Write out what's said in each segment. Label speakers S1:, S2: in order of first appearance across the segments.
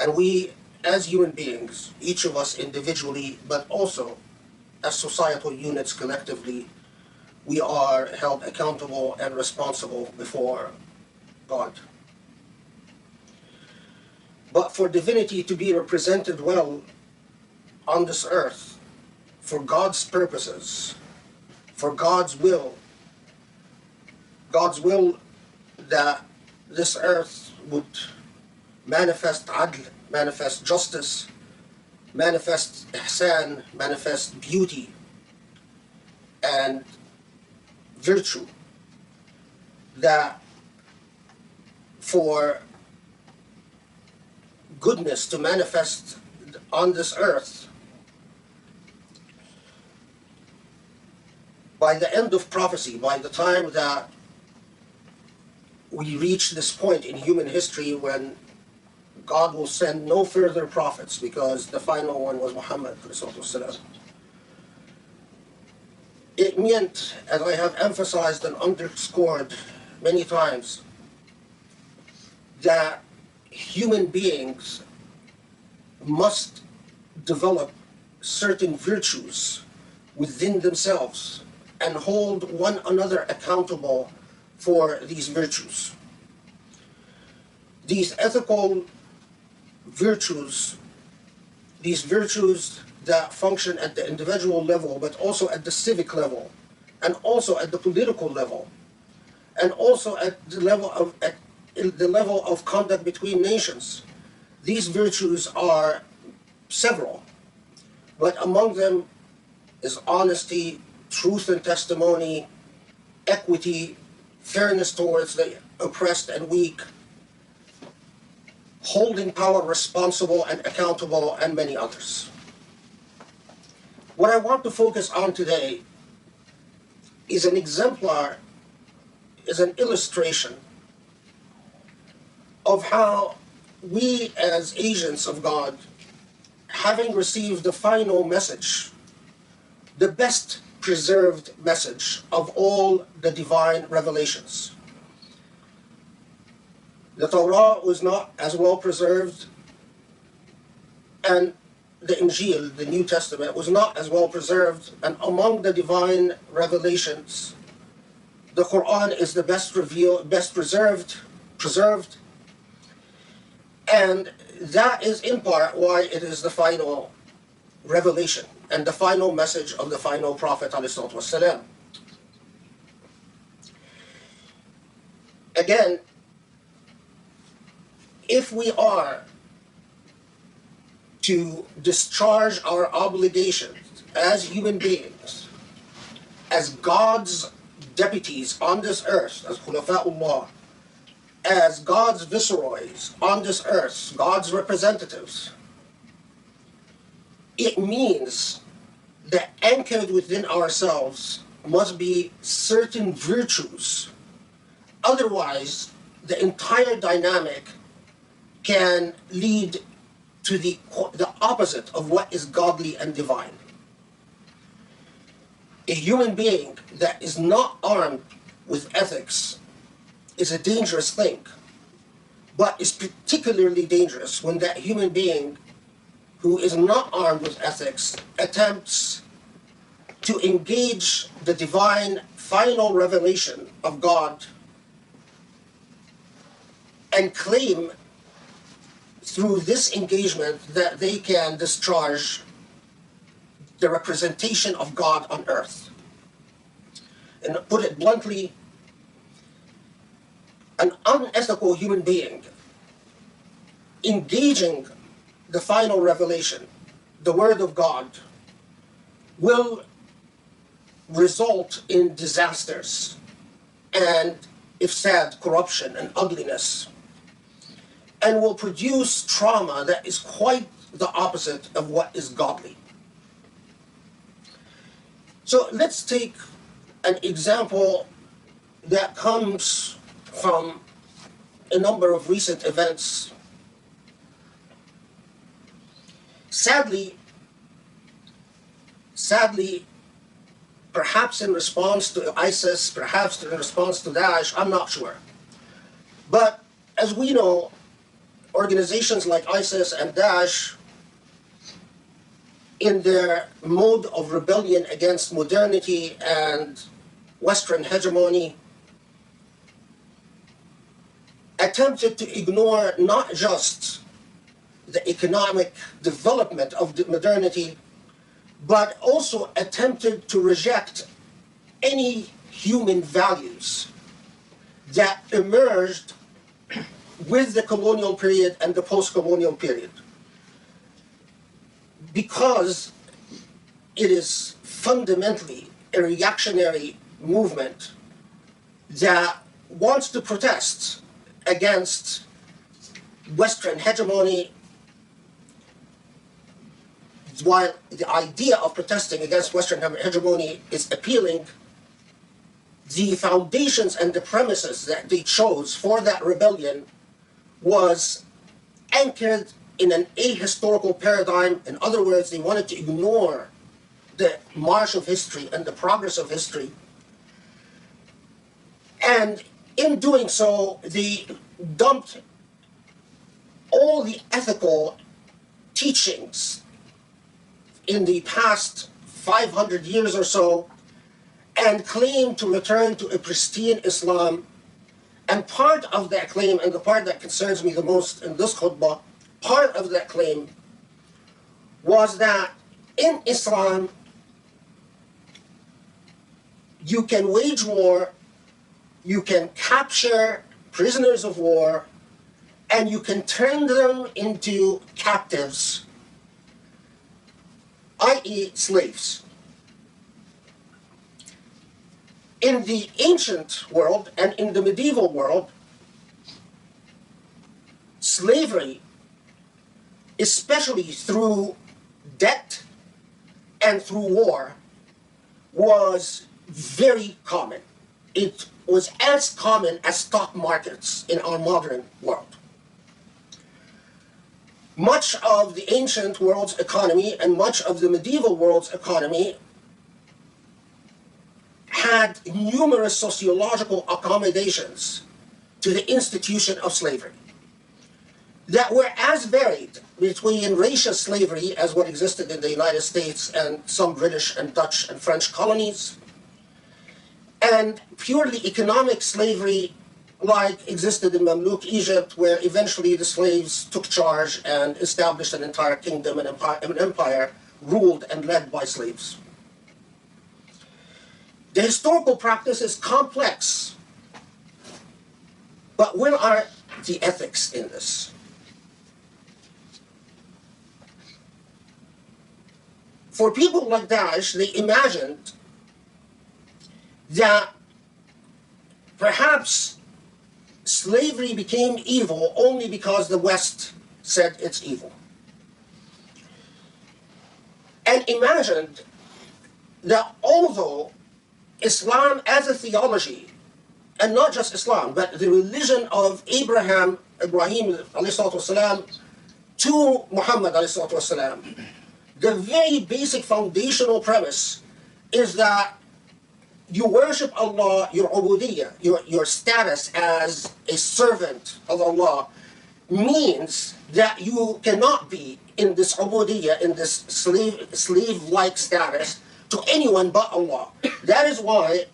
S1: And we, as human beings, each of us individually, but also as societal units collectively, we are held accountable and responsible before God. But for divinity to be represented well on this earth, for God's purposes, for God's will that this earth would manifest adl, manifest justice, manifest ihsan, manifest beauty and virtue, that for goodness to manifest on this earth, by the end of prophecy, by the time that we reach this point in human history when God will send no further prophets, because the final one was Muhammad, it meant, as I have emphasized and underscored many times, that human beings must develop certain virtues within themselves and hold one another accountable for these virtues. These ethical virtues, these virtues that function at the individual level, but also at the civic level, and also at the political level, and also at the level of conduct between nations. These virtues are several, but among them is honesty, truth and testimony, equity, fairness towards the oppressed and weak, holding power responsible and accountable, and many others. What I want to focus on today is an exemplar, is an illustration of how we as agents of God, having received the final message, the best preserved message of all the divine revelations. The Torah was not as well preserved, and the Injil, the New Testament, was not as well preserved, and among the divine revelations, the Qur'an is the best preserved, and that is in part why it is the final revelation and the final message of the final Prophet ﷺ. Again, if we are to discharge our obligations as human beings, as God's deputies on this earth, as Khulafa'ullah, as God's viceroys on this earth, God's representatives, it means that anchored within ourselves must be certain virtues. Otherwise, the entire dynamic can lead to the opposite of what is godly and divine. A human being that is not armed with ethics is a dangerous thing, but is particularly dangerous when that human being who is not armed with ethics attempts to engage the divine final revelation of God and claim through this engagement that they can discharge the representation of God on earth. And to put it bluntly, an unethical human being engaging the final revelation, the Word of God, will result in disasters and, if sad, corruption and ugliness, and will produce trauma that is quite the opposite of what is godly. So let's take an example that comes from a number of recent events. Sadly, perhaps in response to ISIS, perhaps in response to Daesh, I'm not sure. But as we know, organizations like ISIS and Daesh, in their mode of rebellion against modernity and Western hegemony, attempted to ignore not just the economic development of the modernity, but also attempted to reject any human values that emerged with the colonial period and the post-colonial period, because it is fundamentally a reactionary movement that wants to protest against Western hegemony. While the idea of protesting against Western hegemony is appealing, the foundations and the premises that they chose for that rebellion was anchored in an ahistorical paradigm. In other words, they wanted to ignore the march of history and the progress of history. And in doing so, they dumped all the ethical teachings in the past 500 years or so and claimed to return to a pristine Islam. And part of that claim, and the part that concerns me the most in this khutbah, part of that claim was that in Islam, you can wage war, you can capture prisoners of war, and you can turn them into captives, i.e. slaves. In the ancient world and in the medieval world, slavery, especially through debt and through war, was very common. It was as common as stock markets in our modern world. Much of the ancient world's economy and much of the medieval world's economy had numerous sociological accommodations to the institution of slavery that were as varied between racial slavery as what existed in the United States and some British and Dutch and French colonies, and purely economic slavery like existed in Mamluk Egypt, where eventually the slaves took charge and established an entire kingdom and an empire ruled and led by slaves. The historical practice is complex, but where are the ethics in this? For people like Daesh, they imagined that perhaps slavery became evil only because the West said it's evil. And imagined that although Islam as a theology, and not just Islam, but the religion of Ibrahim والسلام, to Muhammad والسلام, the very basic foundational premise is that you worship Allah, your ubudiyya, your status as a servant of Allah, means that you cannot be in this ubudiyya, in this slave-like status, to anyone but Allah. That is why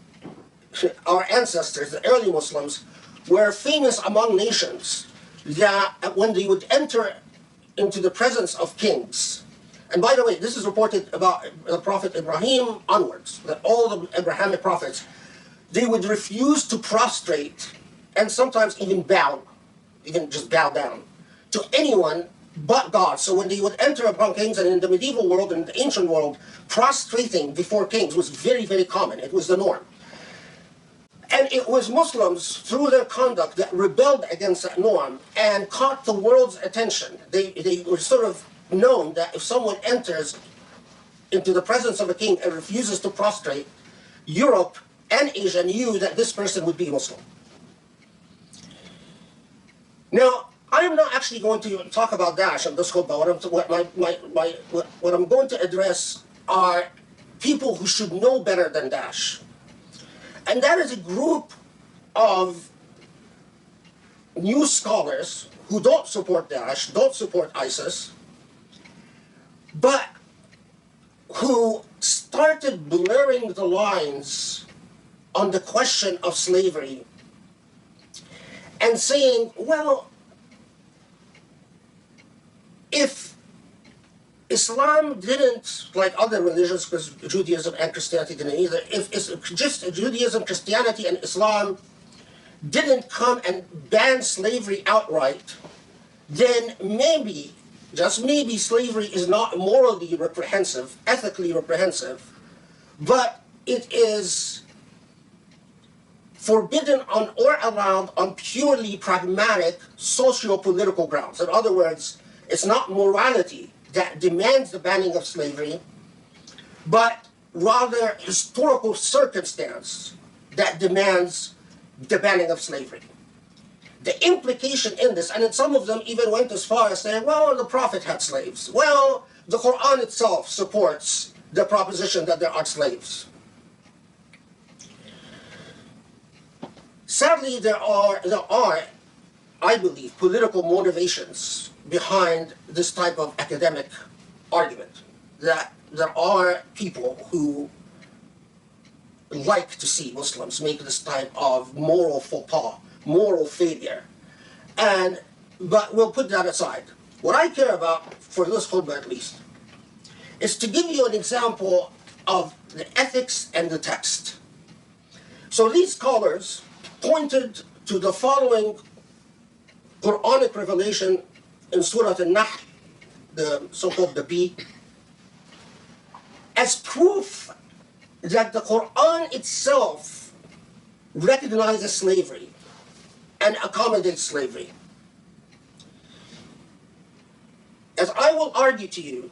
S1: our ancestors, the early Muslims, were famous among nations that when they would enter into the presence of kings, and by the way, this is reported about the Prophet Ibrahim onwards, that all the Abrahamic prophets, they would refuse to prostrate and sometimes even bow, even just bow down to anyone but God. So when they would enter upon kings, and in the medieval world and the ancient world, prostrating before kings was very, very common. It was the norm. And it was Muslims, through their conduct, that rebelled against that norm and caught the world's attention. They were sort of known that if someone enters into the presence of a king and refuses to prostrate, Europe and Asia knew that this person would be Muslim. Now, I am not actually going to talk about Daesh in this khutbah. What I'm going to address are people who should know better than Daesh. And that is a group of new scholars who don't support Daesh, don't support ISIS, but who started blurring the lines on the question of slavery and saying, well, if Islam didn't, like other religions, because Judaism and Christianity didn't either, if just Judaism, Christianity, and Islam didn't come and ban slavery outright, then maybe, just maybe, slavery is not morally reprehensive, ethically reprehensive, but it is forbidden on or allowed on purely pragmatic socio-political grounds. In other words, it's not morality that demands the banning of slavery, but rather historical circumstance that demands the banning of slavery. The implication in this, and then some of them even went as far as saying, well, the Prophet had slaves. Well, the Qur'an itself supports the proposition that there are slaves. Sadly, there are, I believe, political motivations behind this type of academic argument. That there are people who like to see Muslims make this type of moral faux pas, moral failure. But we'll put that aside. What I care about, for this khutbah at least, is to give you an example of the ethics and the text. So these scholars pointed to the following Quranic revelation in Surah An-Nahl, the so-called the bee, as proof that the Qur'an itself recognizes slavery and accommodates slavery. As I will argue to you,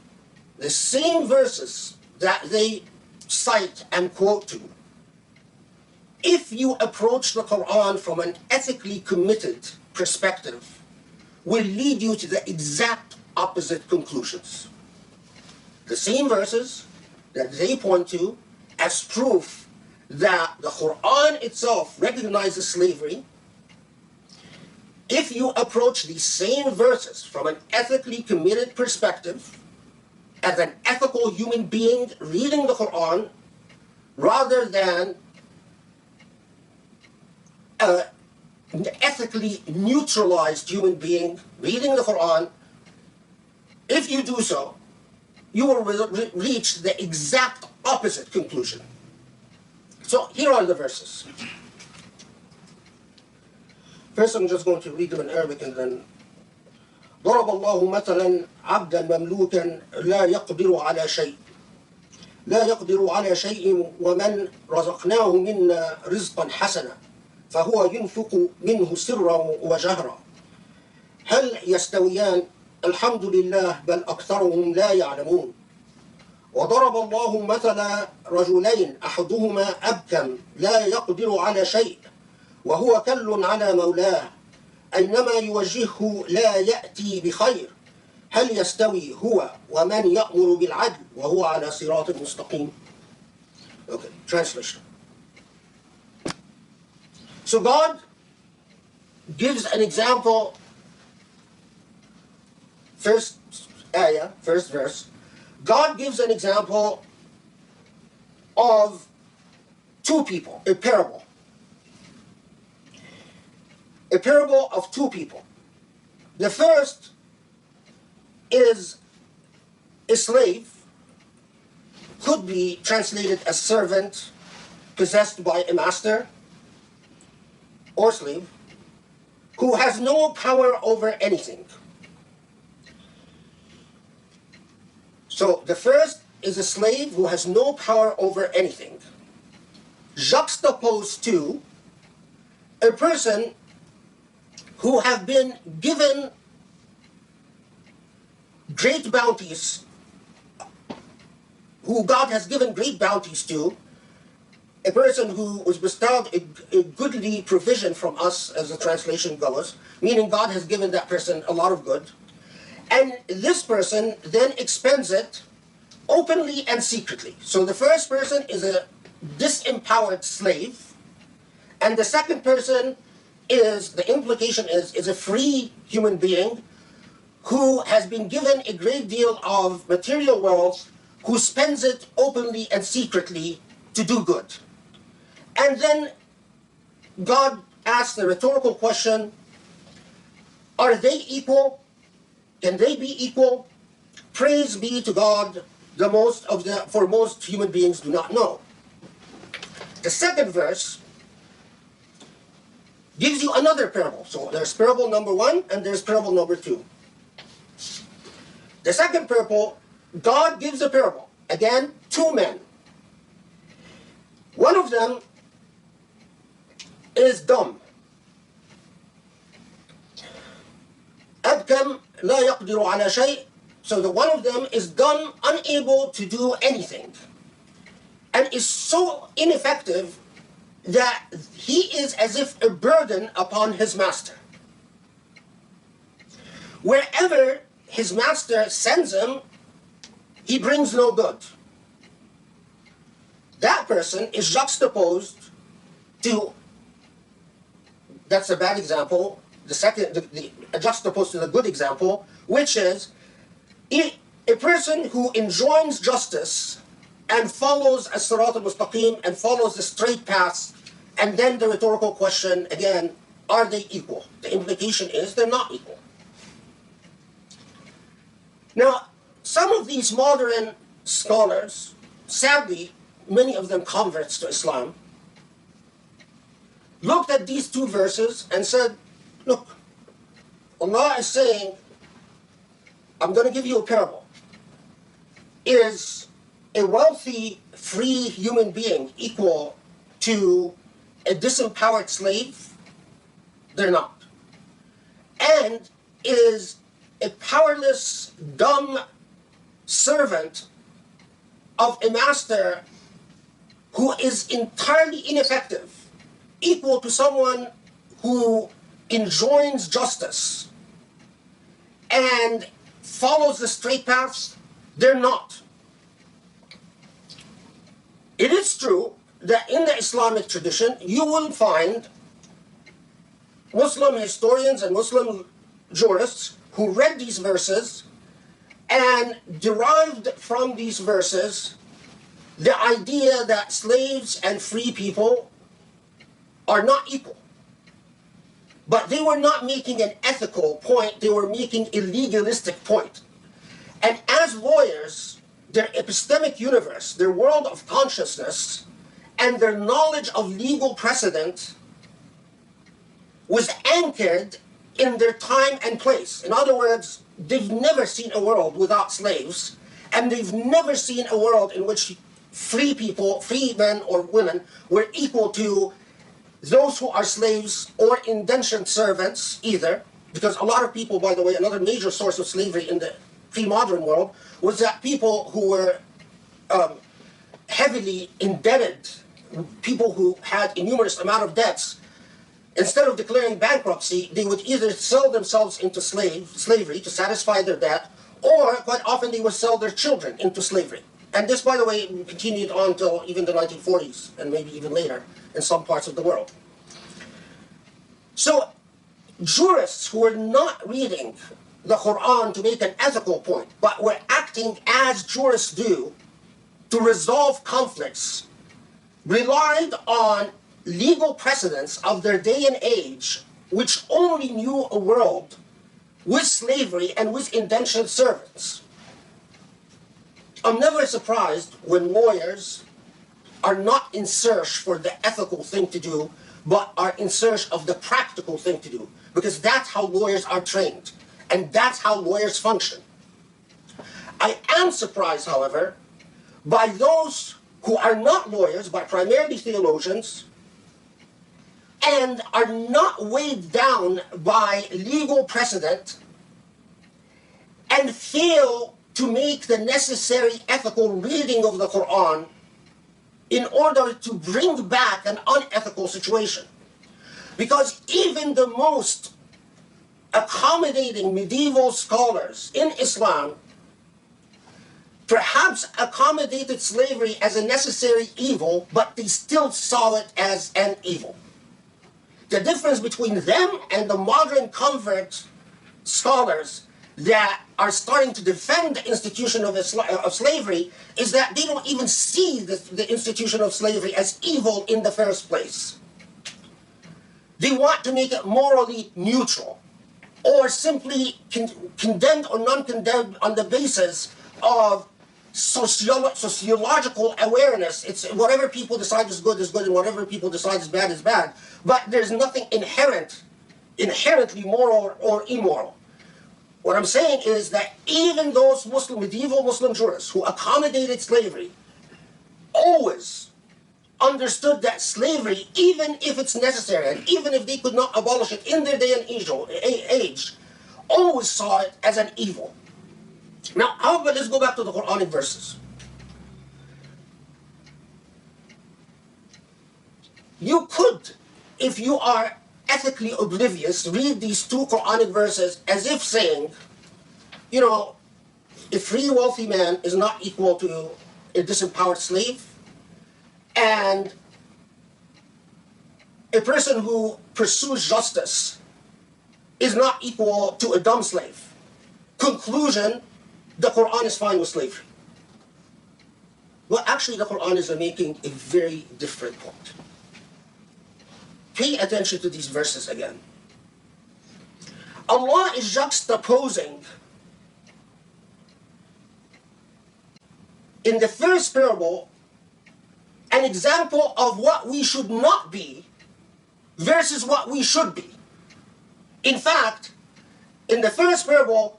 S1: the same verses that they cite and quote to, if you approach the Qur'an from an ethically committed perspective, will lead you to the exact opposite conclusions. The same verses that they point to as proof that the Qur'an itself recognizes slavery, if you approach these same verses from an ethically committed perspective, as an ethical human being reading the Qur'an, rather than an ethically neutralized human being reading the Qur'an, if you do so, you will reach the exact opposite conclusion. So here are the verses. First, I'm just going to read them in Arabic and then. ضرب الله مثلا عبدا مملوكا لا يقدر على شيء ومن رزقناه منا رزقا حسنا فهو ينفق منه سرا وجهرا هل يستويان الحمد لله بل أكثرهم لا يعلمون وضرب الله مثلا رجلين أحدهما أبكم لا يقدر على شيء وهو كل على مولاه أينما يوجهه لا يأتي بخير هل يستوي هو ومن يأمر بالعدل وهو على صراط مستقيم. Okay, translation. So God gives an example, first verse, God gives an example of two people, a parable of two people. The first is a slave, could be translated as servant, possessed by a master, or slave, who has no power over anything. So the first is a slave who has no power over anything, juxtaposed to a person who have been given great bounties, who God has given great bounties to, a person who was bestowed a goodly provision from us, as the translation goes, meaning God has given that person a lot of good, and this person then expends it openly and secretly. So the first person is a disempowered slave, and the second person the implication is a free human being who has been given a great deal of material wealth, who spends it openly and secretly to do good. And then God asks the rhetorical question, are they equal? Can they be equal? Praise be to God, for most human beings do not know. The second verse gives you another parable. So there's parable number 1 and there's parable number 2. The second parable, God gives a parable. Again, 2 men. One of them is dumb. أبكم لا يقدر على شيء. So the one of them is dumb, unable to do anything, and is so ineffective that he is as if a burden upon his master. Wherever his master sends him, he brings no good. That person is juxtaposed to, that's a bad example, juxtaposed to the good example, which is a person who enjoins justice and follows as-sirat al-mustaqim and follows the straight path, and then the rhetorical question again, are they equal? The implication is they're not equal. Now, some of these modern scholars, sadly, many of them converts to Islam, looked at these 2 verses and said, look, Allah is saying, I'm going to give you a parable. Is a wealthy, free human being equal to a disempowered slave? They're not. And is a powerless, dumb servant of a master who is entirely ineffective equal to someone who enjoins justice and follows the straight paths? They're not. It is true that in the Islamic tradition you will find Muslim historians and Muslim jurists who read these verses and derived from these verses the idea that slaves and free people are not equal. But they were not making an ethical point, they were making a legalistic point. And as lawyers, their epistemic universe, their world of consciousness, and their knowledge of legal precedent was anchored in their time and place. In other words, they've never seen a world without slaves, and they've never seen a world in which free people, free men or women, were equal to those who are slaves or indentured servants either. Because a lot of people, by the way, another major source of slavery in the pre-modern world was that people who were heavily indebted, people who had a numerous amount of debts, instead of declaring bankruptcy, they would either sell themselves into slavery to satisfy their debt, or quite often they would sell their children into slavery. And this, by the way, continued on until even the 1940s, and maybe even later in some parts of the world. So, jurists who were not reading the Qur'an to make an ethical point, but were acting as jurists do to resolve conflicts, relied on legal precedents of their day and age, which only knew a world with slavery and with indentured servants. I'm never surprised when lawyers are not in search for the ethical thing to do, but are in search of the practical thing to do, because that's how lawyers are trained, and that's how lawyers function. I am surprised, however, by those who are not lawyers, but primarily theologians, and are not weighed down by legal precedent and fail to make the necessary ethical reading of the Qur'an in order to bring back an unethical situation. Because even the most accommodating medieval scholars in Islam perhaps accommodated slavery as a necessary evil, but they still saw it as an evil. The difference between them and the modern convert scholars that are starting to defend the institution of slavery is that they don't even see the institution of slavery as evil in the first place. They want to make it morally neutral, or simply condemned or non-condemned on the basis of sociological awareness. It's whatever people decide is good, and whatever people decide is bad, is bad. But there's nothing inherently moral or immoral. What I'm saying is that even those medieval Muslim jurists who accommodated slavery always understood that slavery, even if it's necessary, and even if they could not abolish it in their day and age, always saw it as an evil. Now, however, let's go back to the Quranic verses. You could, if you are ethically oblivious, read these two Quranic verses as if saying, you know, a free, wealthy man is not equal to a disempowered slave, and a person who pursues justice is not equal to a dumb slave. Conclusion, the Quran is fine with slavery. Well, actually, the Quran is making a very different point. Pay attention to these verses again. Allah is juxtaposing in the first parable an example of what we should not be versus what we should be. In fact, in the first parable,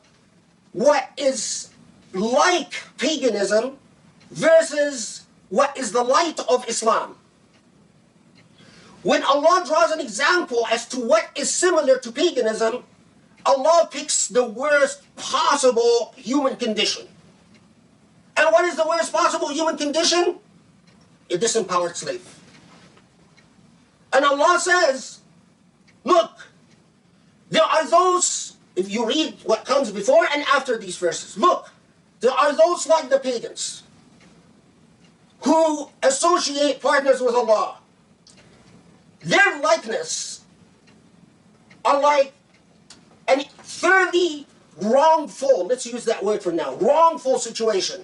S1: what is like paganism versus what is the light of Islam. When Allah draws an example as to what is similar to paganism, Allah picks the worst possible human condition. And what is the worst possible human condition? A disempowered slave. And Allah says, look, there are those, if you read what comes before and after these verses, look, there are those like the pagans who associate partners with Allah. Their likeness are like a thoroughly wrongful, let's use that word for now, wrongful situation.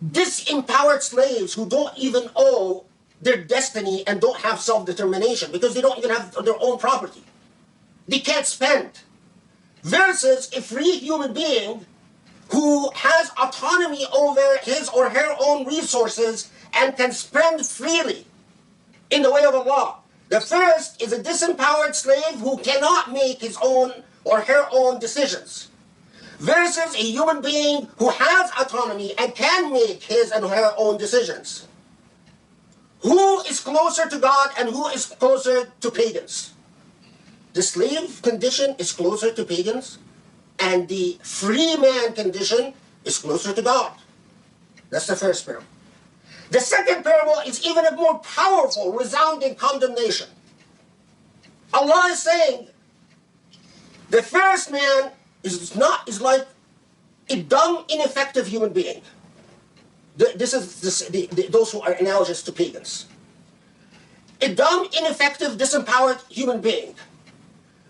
S1: Disempowered slaves who don't even owe their destiny and don't have self-determination because they don't even have their own property. They can't spend. Versus a free human being who has autonomy over his or her own resources and can spend freely in the way of Allah. The first is a disempowered slave who cannot make his own or her own decisions, versus a human being who has autonomy and can make his and her own decisions. Who is closer to God and who is closer to pagans? The slave condition is closer to pagans, and the free man condition is closer to God. That's the first parable. The second parable is even a more powerful, resounding condemnation. Allah is saying, the first man is like a dumb, ineffective human being. Those who are analogous to pagans. A dumb, ineffective, disempowered human being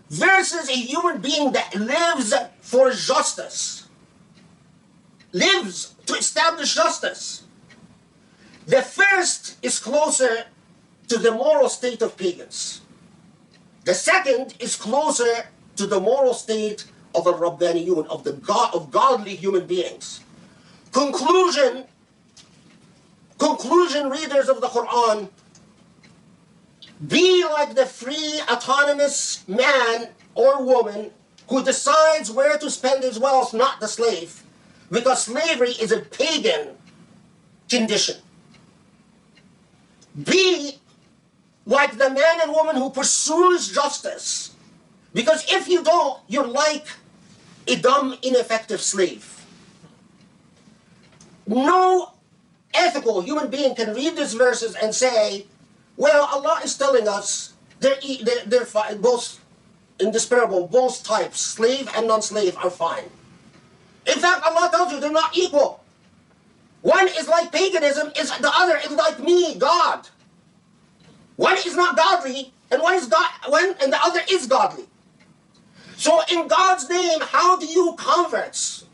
S1: versus a human being that lives for justice, lives to establish justice. The first is closer to the moral state of pagans. The second is closer to the moral state of a Rabbaniyun, of godly human beings. Conclusion, readers of the Quran, be like the free, autonomous man or woman who decides where to spend his wealth, not the slave, because slavery is a pagan condition. Be like the man and woman who pursues justice, because if you don't, you're like a dumb, ineffective slave. No ethical human being can read these verses and say, well, Allah is telling us they're both, in this parable, both types, slave and non-slave, are fine. In fact, Allah tells you they're not equal. One is like paganism, the other is like me, God. One is not godly, and one is God, and the other is godly. So in God's name, how do you converts,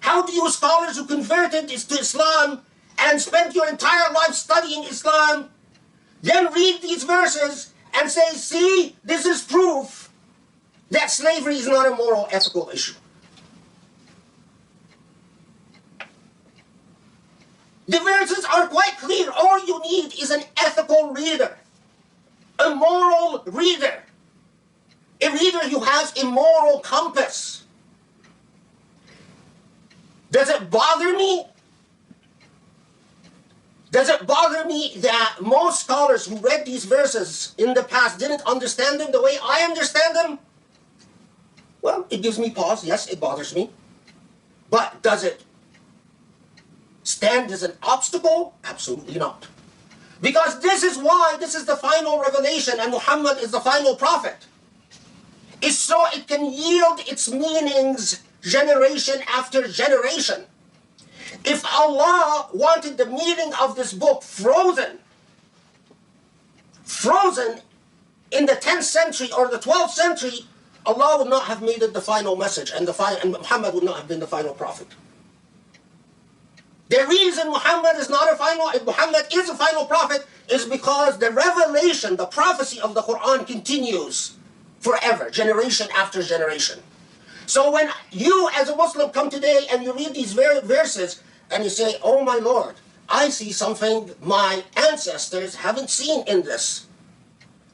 S1: how do you scholars who converted to Islam and spent your entire life studying Islam, then read these verses and say, see, this is proof that slavery is not a moral, ethical issue? The verses are quite clear. All you need is an ethical reader, a moral reader, a reader who has a moral compass. Does it bother me? Does it bother me that most scholars who read these verses in the past didn't understand them the way I understand them? Well, it gives me pause. Yes, it bothers me. But does it stand as an obstacle? Absolutely not. Because this is why this is the final revelation and Muhammad is the final prophet. It's so it can yield its meanings generation after generation. If Allah wanted the meaning of this book frozen in the 10th century or the 12th century, Allah would not have made it the final message, and Muhammad would not have been the final prophet. The reason Muhammad is a final prophet is because the revelation, the prophecy of the Qur'an continues forever, generation after generation. So when you as a Muslim come today and you read these verses and you say, oh my Lord, I see something my ancestors haven't seen in this.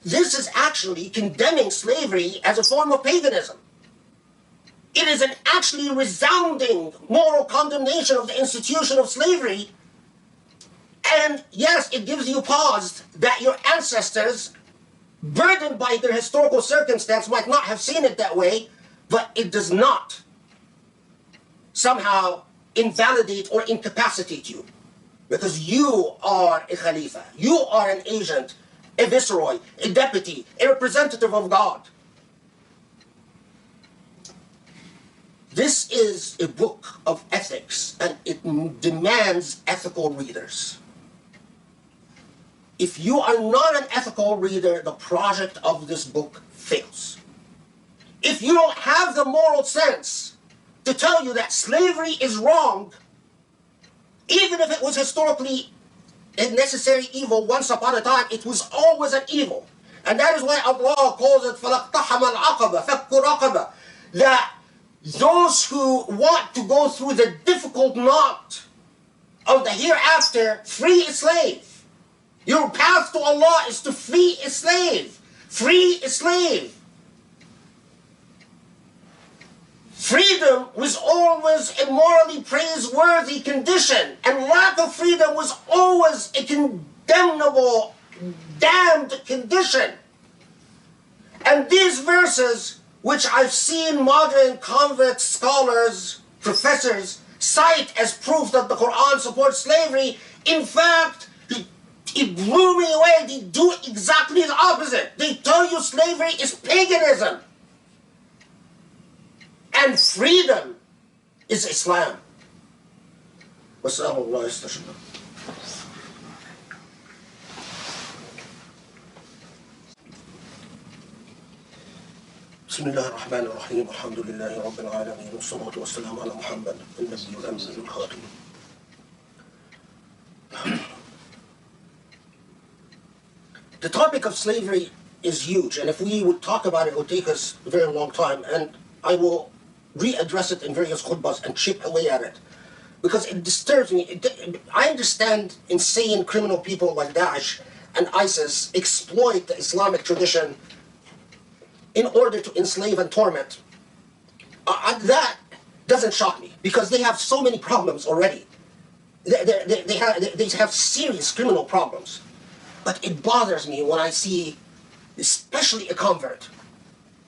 S1: This is actually condemning slavery as a form of paganism. It is an actually resounding moral condemnation of the institution of slavery. And yes, it gives you pause that your ancestors, burdened by their historical circumstance, might not have seen it that way, but it does not somehow invalidate or incapacitate you. Because you are a Khalifa, you are an agent, a viceroy, a deputy, a representative of God. This is a book of ethics, and it demands ethical readers. If you are not an ethical reader, the project of this book fails. If you don't have the moral sense to tell you that slavery is wrong, even if it was historically a necessary evil once upon a time, it was always an evil. And that is why Allah calls it فَلَقْتَحَمَ الْعَقَبَةَ فَكُّ رَقَبَةَ, that those who want to go through the difficult knot of the hereafter free a slave. Your path to Allah is to free a slave. Free a slave. Freedom was always a morally praiseworthy condition, and lack of freedom was always a condemnable, damned condition. And these verses, which I've seen modern convert scholars, professors, cite as proof that the Qur'an supports slavery, in fact, it blew me away. They do exactly the opposite. They tell you slavery is paganism. And freedom is Islam. Wassalamu alaikum. بسم الله الرحمن الرحيم الحمد لله رب العالمين والصلاة والسلام على محمد النبي الأمين الخاتم. The topic of slavery is huge, and if we would talk about it, it would take us a very long time, and I will readdress it in various khutbahs and chip away at it, because it disturbs me. I understand insane criminal people like Daesh and ISIS exploit the Islamic tradition in order to enslave and torment. That doesn't shock me, because they have so many problems already. They have serious criminal problems. But it bothers me when I see, especially a convert,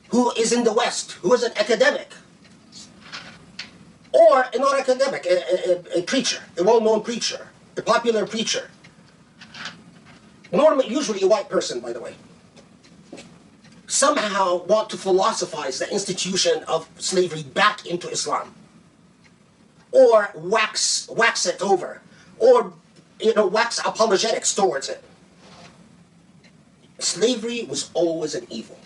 S1: who is in the West, who is an academic, or a non-academic, a preacher, a well-known preacher, a popular preacher, normally, usually a white person, by the way, somehow want to philosophize the institution of slavery back into Islam, or wax it over, or wax apologetics towards it. slavery was always an evil.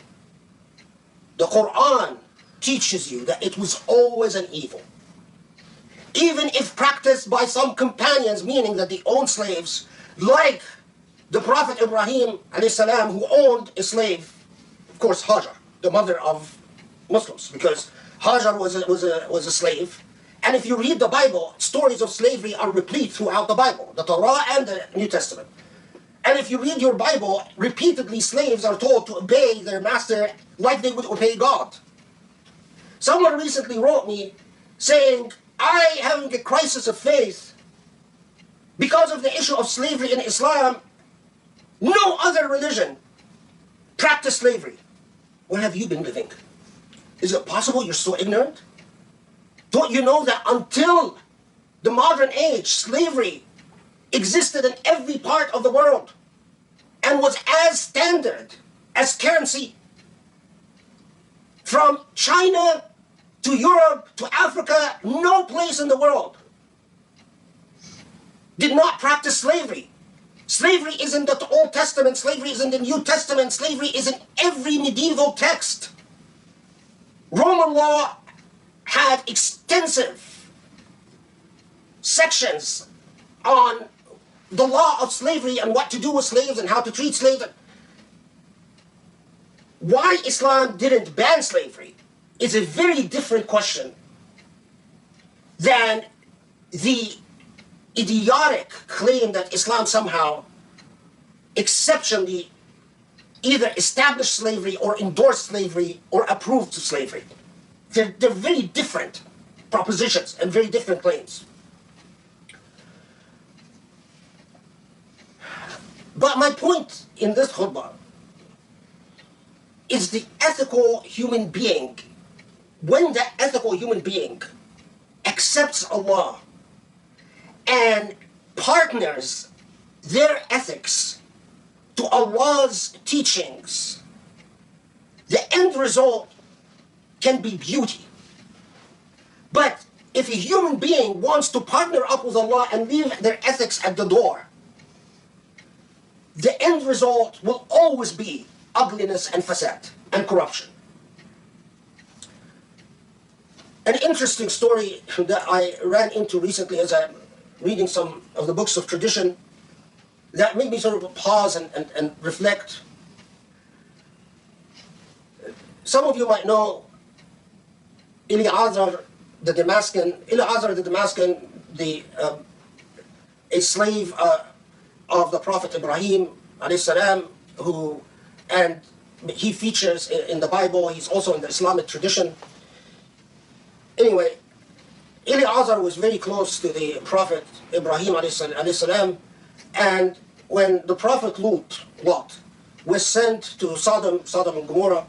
S1: The Qur'an teaches you that it was always an evil. Even if practiced by some companions, meaning that they owned slaves, like the Prophet Ibrahim alayhi who owned a slave, of course Hajar, the mother of Muslims, because Hajar was a slave. And if you read the Bible, stories of slavery are replete throughout the Bible, the Torah and the New Testament. And if you read your Bible, repeatedly slaves are told to obey their master like they would obey God. Someone recently wrote me saying, I having a crisis of faith because of the issue of slavery in Islam. No other religion practiced slavery. Where have you been living? Is it possible you're so ignorant? Don't you know that until the modern age, slavery existed in every part of the world and was as standard as currency? From China to Europe to Africa, no place in the world did not practice slavery. Slavery is in the Old Testament, slavery is in the New Testament, slavery is in every medieval text. Roman law had extensive sections on the law of slavery and what to do with slaves and how to treat slaves. Why Islam didn't ban slavery is a very different question than the idiotic claim that Islam somehow exceptionally either established slavery or endorsed slavery or approved of slavery. They're very different propositions and very different claims. But my point in this khutbah is the ethical human being. When the ethical human being accepts Allah and partners their ethics to Allah's teachings, the end result can be beauty. But if a human being wants to partner up with Allah and leave their ethics at the door, the end result will always be ugliness and fasad and corruption. An interesting story that I ran into recently as I'm reading some of the books of tradition that made me sort of pause and reflect. Some of you might know Eleazar the Damascus, a slave of the Prophet Ibrahim alayhi salam, and he features in the Bible. He's also in the Islamic tradition. Anyway, Eleazar was very close to the Prophet Ibrahim alayhi salam, and when the Prophet Lot was sent to Sodom and Gomorrah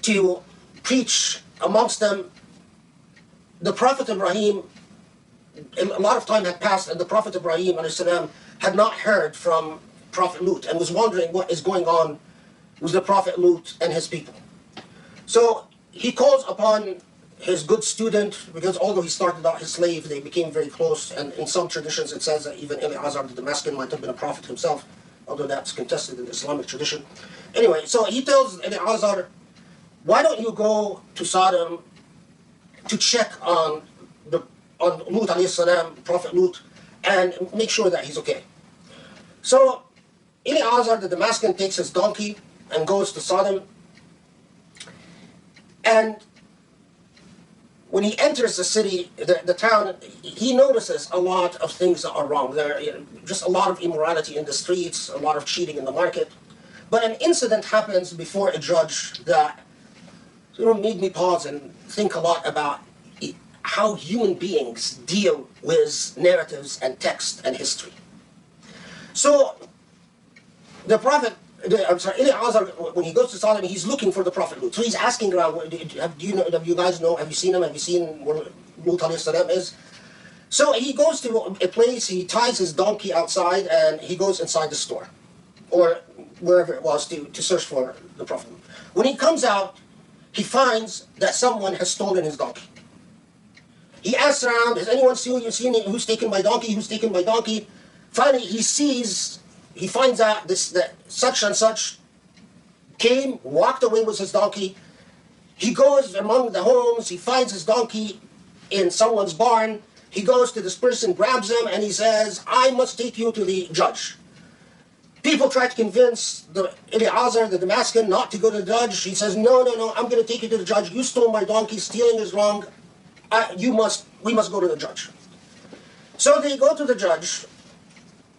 S1: to preach amongst them, the Prophet Ibrahim, a lot of time had passed, and the Prophet Ibrahim alayhi salam had not heard from Prophet Lut and was wondering what is going on with the Prophet Lut and his people. So he calls upon his good student, because although he started out his slave, they became very close, and in some traditions it says that even Eleazar the Damascus might have been a prophet himself, although that's contested in the Islamic tradition. Anyway, so he tells Eleazar, why don't you go to Sodom to check on Lut alayhi salam, Prophet Lut, and make sure that he's okay. So Eleazar the Damascus takes his donkey and goes to Sodom, and when he enters the city, the town, he notices a lot of things that are wrong. There are just a lot of immorality in the streets, a lot of cheating in the market. But an incident happens before a judge that sort of made me pause and think a lot about how human beings deal with narratives and text and history. So the Prophet, Eleazar, when he goes to Sodom, he's looking for the Prophet Lut. So he's asking around, do you guys know, have you seen him? Have you seen where Lut alayhi salam is? So he goes to a place, he ties his donkey outside, and he goes inside the store, or wherever it was, to search for the Prophet Lut. When he comes out, he finds that someone has stolen his donkey. He asks around, has anyone seen who's taken my donkey, who's taken my donkey? Finally, he finds out that such and such came, walked away with his donkey. He goes among the homes, he finds his donkey in someone's barn. He goes to this person, grabs him, and he says, I must take you to the judge. People try to convince the Eliezer, the Damascus, not to go to the judge. He says, no, I'm going to take you to the judge. You stole my donkey, stealing is wrong. We must go to the judge. So they go to the judge.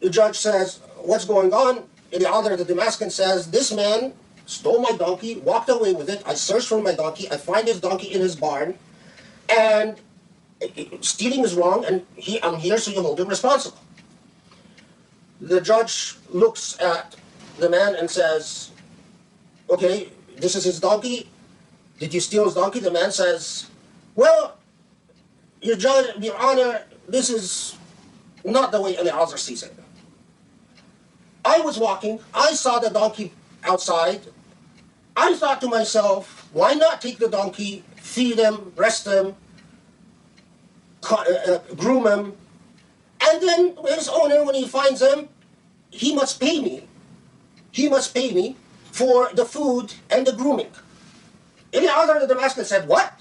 S1: The judge says, what's going on? Eliezer, the Damascus, says, this man stole my donkey, walked away with it. I searched for my donkey. I find his donkey in his barn. And stealing is wrong, and I'm here so you hold him responsible. The judge looks at the man and says, okay, this is his donkey. Did you steal his donkey? The man says, well, your honor, this is not the way Eliezer sees it. I was walking, I saw the donkey outside. I thought to myself, why not take the donkey, feed him, rest him, groom him, and then his owner, when he finds him, he must pay me. He must pay me for the food and the grooming. Eliezer the Damascus said, what?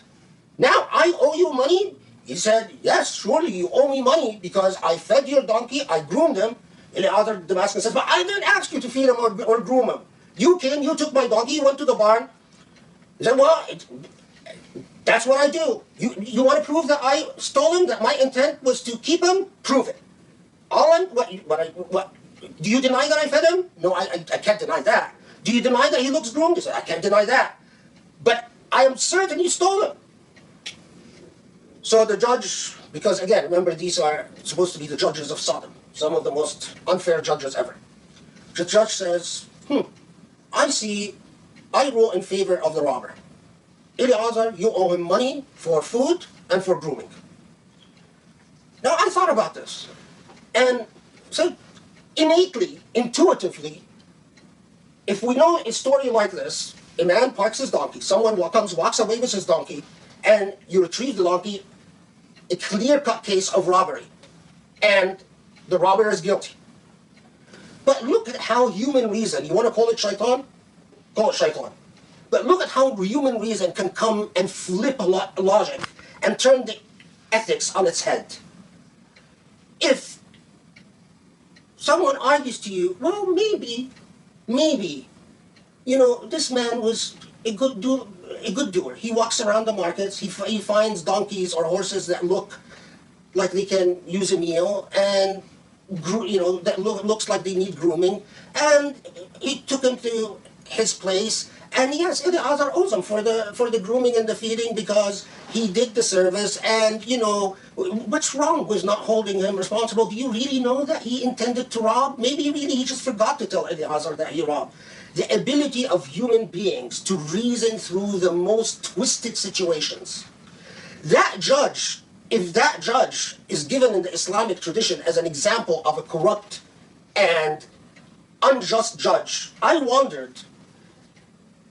S1: Now I owe you money? He said, yes, surely you owe me money because I fed your donkey, I groomed him. Eliezer the Damascus says, but I didn't ask you to feed him or groom him. You came, you took my donkey, you went to the barn. He said, well, that's what I do. You want to prove that I stole him, that my intent was to keep him? Prove it. Do you deny that I fed him? No, I can't deny that. Do you deny that he looks groomed? He said, I can't deny that. But I am certain you stole him. So the judge, because again, remember these are supposed to be the judges of Sodom, some of the most unfair judges ever. The judge says, I rule in favor of the robber. Eliezer, you owe him money for food and for grooming. Now I thought about this, and so innately, intuitively, if we know a story like this, a man parks his donkey, someone walks away with his donkey, and you retrieve the donkey, a clear-cut case of robbery, and the robber is guilty. But look at how human reason, you want to call it shaitan? Call it shaitan. But look at how human reason can come and flip logic and turn the ethics on its head. If someone argues to you, well, maybe, this man was a good doer. He walks around the markets, he finds donkeys or horses that look like they can use a meal, and that looks like they need grooming, and he took them to his place. And yes, Eliezer owes him for the grooming and the feeding because he did the service. And what's wrong with not holding him responsible? Do you really know that he intended to rob? Maybe really he just forgot to tell Eliezer that he robbed. The ability of human beings to reason through the most twisted situations. That judge, if that judge is given in the Islamic tradition as an example of a corrupt and unjust judge, I wondered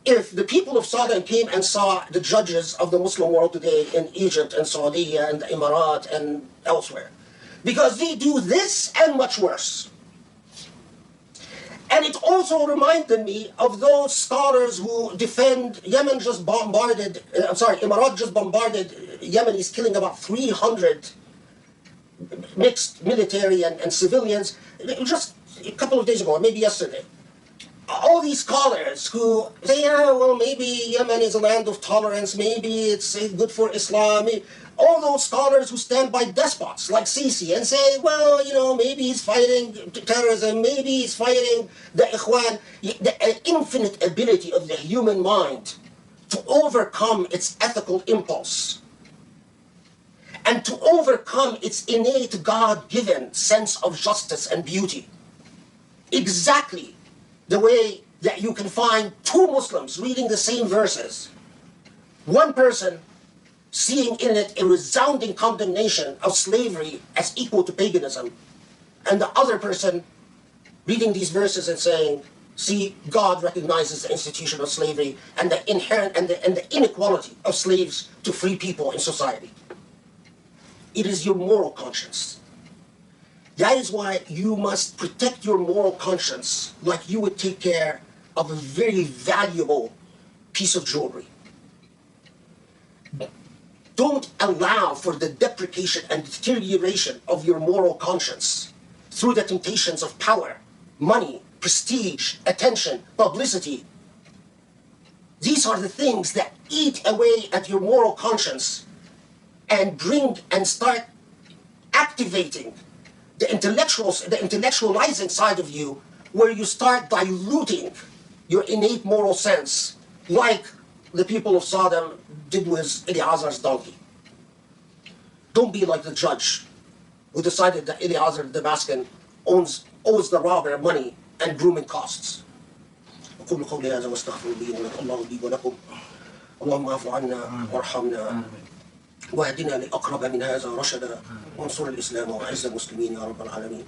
S1: if the people of Sodom came and saw the judges of the Muslim world today in Egypt and Saudi and the Emirat and elsewhere. Because they do this and much worse. And it also reminded me of those scholars who defend Emirat just bombarded Yemenis, killing about 300 mixed military and civilians just a couple of days ago, or maybe yesterday. All these scholars who say, maybe Yemen is a land of tolerance, maybe it's good for Islam. All those scholars who stand by despots like Sisi and say, maybe he's fighting terrorism, maybe he's fighting the Ikhwan. The infinite ability of the human mind to overcome its ethical impulse and to overcome its innate God-given sense of justice and beauty. Exactly the way that you can find two Muslims reading the same verses. One person seeing in it a resounding condemnation of slavery as equal to paganism, and the other person reading these verses and saying, see, God recognizes the institution of slavery and the inherent and the inequality of slaves to free people in society. It is your moral conscience. That is why you must protect your moral conscience like you would take care of a very valuable piece of jewelry. Don't allow for the depreciation and deterioration of your moral conscience through the temptations of power, money, prestige, attention, publicity. These are the things that eat away at your moral conscience and bring and start activating the intellectualizing side of you, where you start diluting your innate moral sense, like the people of Sodom did with Eliazar's donkey. Don't be like the judge who decided that Eliazar the Damascus owes the robber money and grooming costs. أقول قولي هذا واستغفر الله لي ولكم اللهم اعف عنا وارحمنا واهدنا لأقرب من هذا رشدا وانصر الإسلام وأعز المسلمين يا رب العالمين.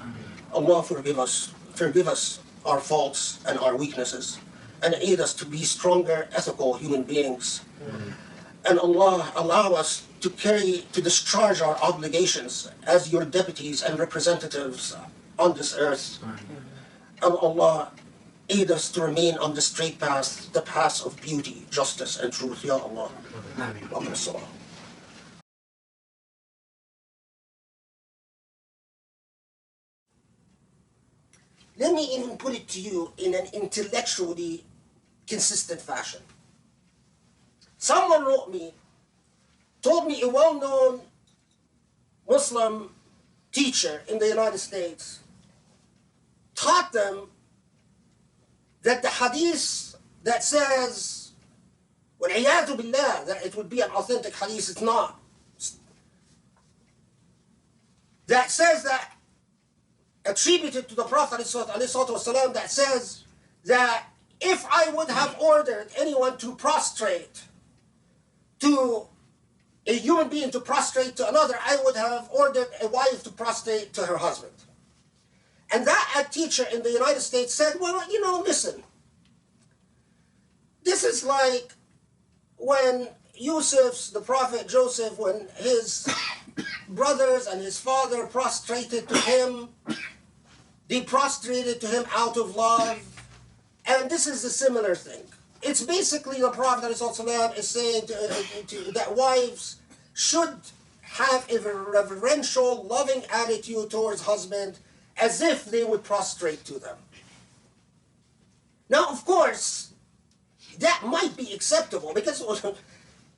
S1: Allah forgive us our faults and our weaknesses, and aid us to be stronger, ethical human beings. And Allah allow us to discharge our obligations as your deputies and representatives on this earth. And Allah aid us to remain on the straight path, the path of beauty, justice, and truth. Ya Allah. Let me even put it to you in an intellectually consistent fashion. Someone told me a well-known Muslim teacher in the United States taught them that the hadith that says, وَالْعِيَاذُ بِاللَّهِ, that it would be an authentic hadith, it's not. That says that, attributed to the Prophet ﷺ, that says that if I would have ordered anyone to prostrate to a human being to prostrate to another, I would have ordered a wife to prostrate to her husband. And that teacher in the United States said, well, listen, this is like when the Prophet Joseph, when his brothers and his father prostrated to him, they prostrated to him out of love. And this is a similar thing. It's basically the Prophet ﷺ is saying that wives should have a reverential, loving attitude towards husband as if they would prostrate to them. Now, of course, that might be acceptable because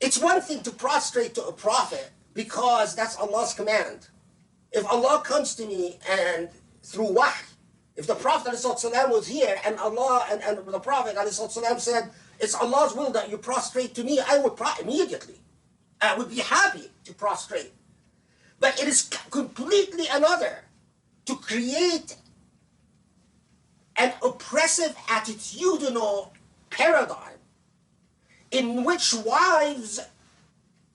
S1: it's one thing to prostrate to a prophet because that's Allah's command. If Allah comes to me and through wahy, if the Prophet ﷺ was here and Allah and the Prophet ﷺ said, it's Allah's will that you prostrate to me, I would immediately. I would be happy to prostrate. But it is completely another to create an oppressive attitudinal paradigm in which wives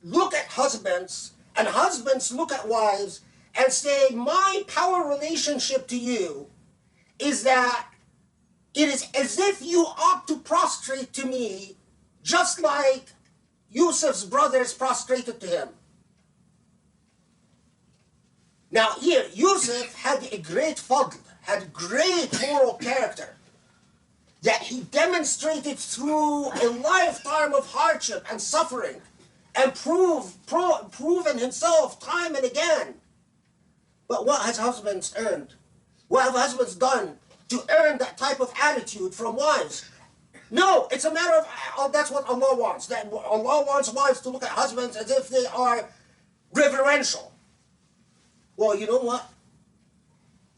S1: look at husbands and husbands look at wives and say, my power relationship to you is that it is as if you ought to prostrate to me just like Yusuf's brothers prostrated to him. Now here, Yusuf had a great fadl, had great moral character that he demonstrated through a lifetime of hardship and suffering and proven himself time and again. But what has husbands earned? What have husbands done to earn that type of attitude from wives? No, it's a matter of, that's what Allah wants. That Allah wants wives to look at husbands as if they are reverential. Well, you know what?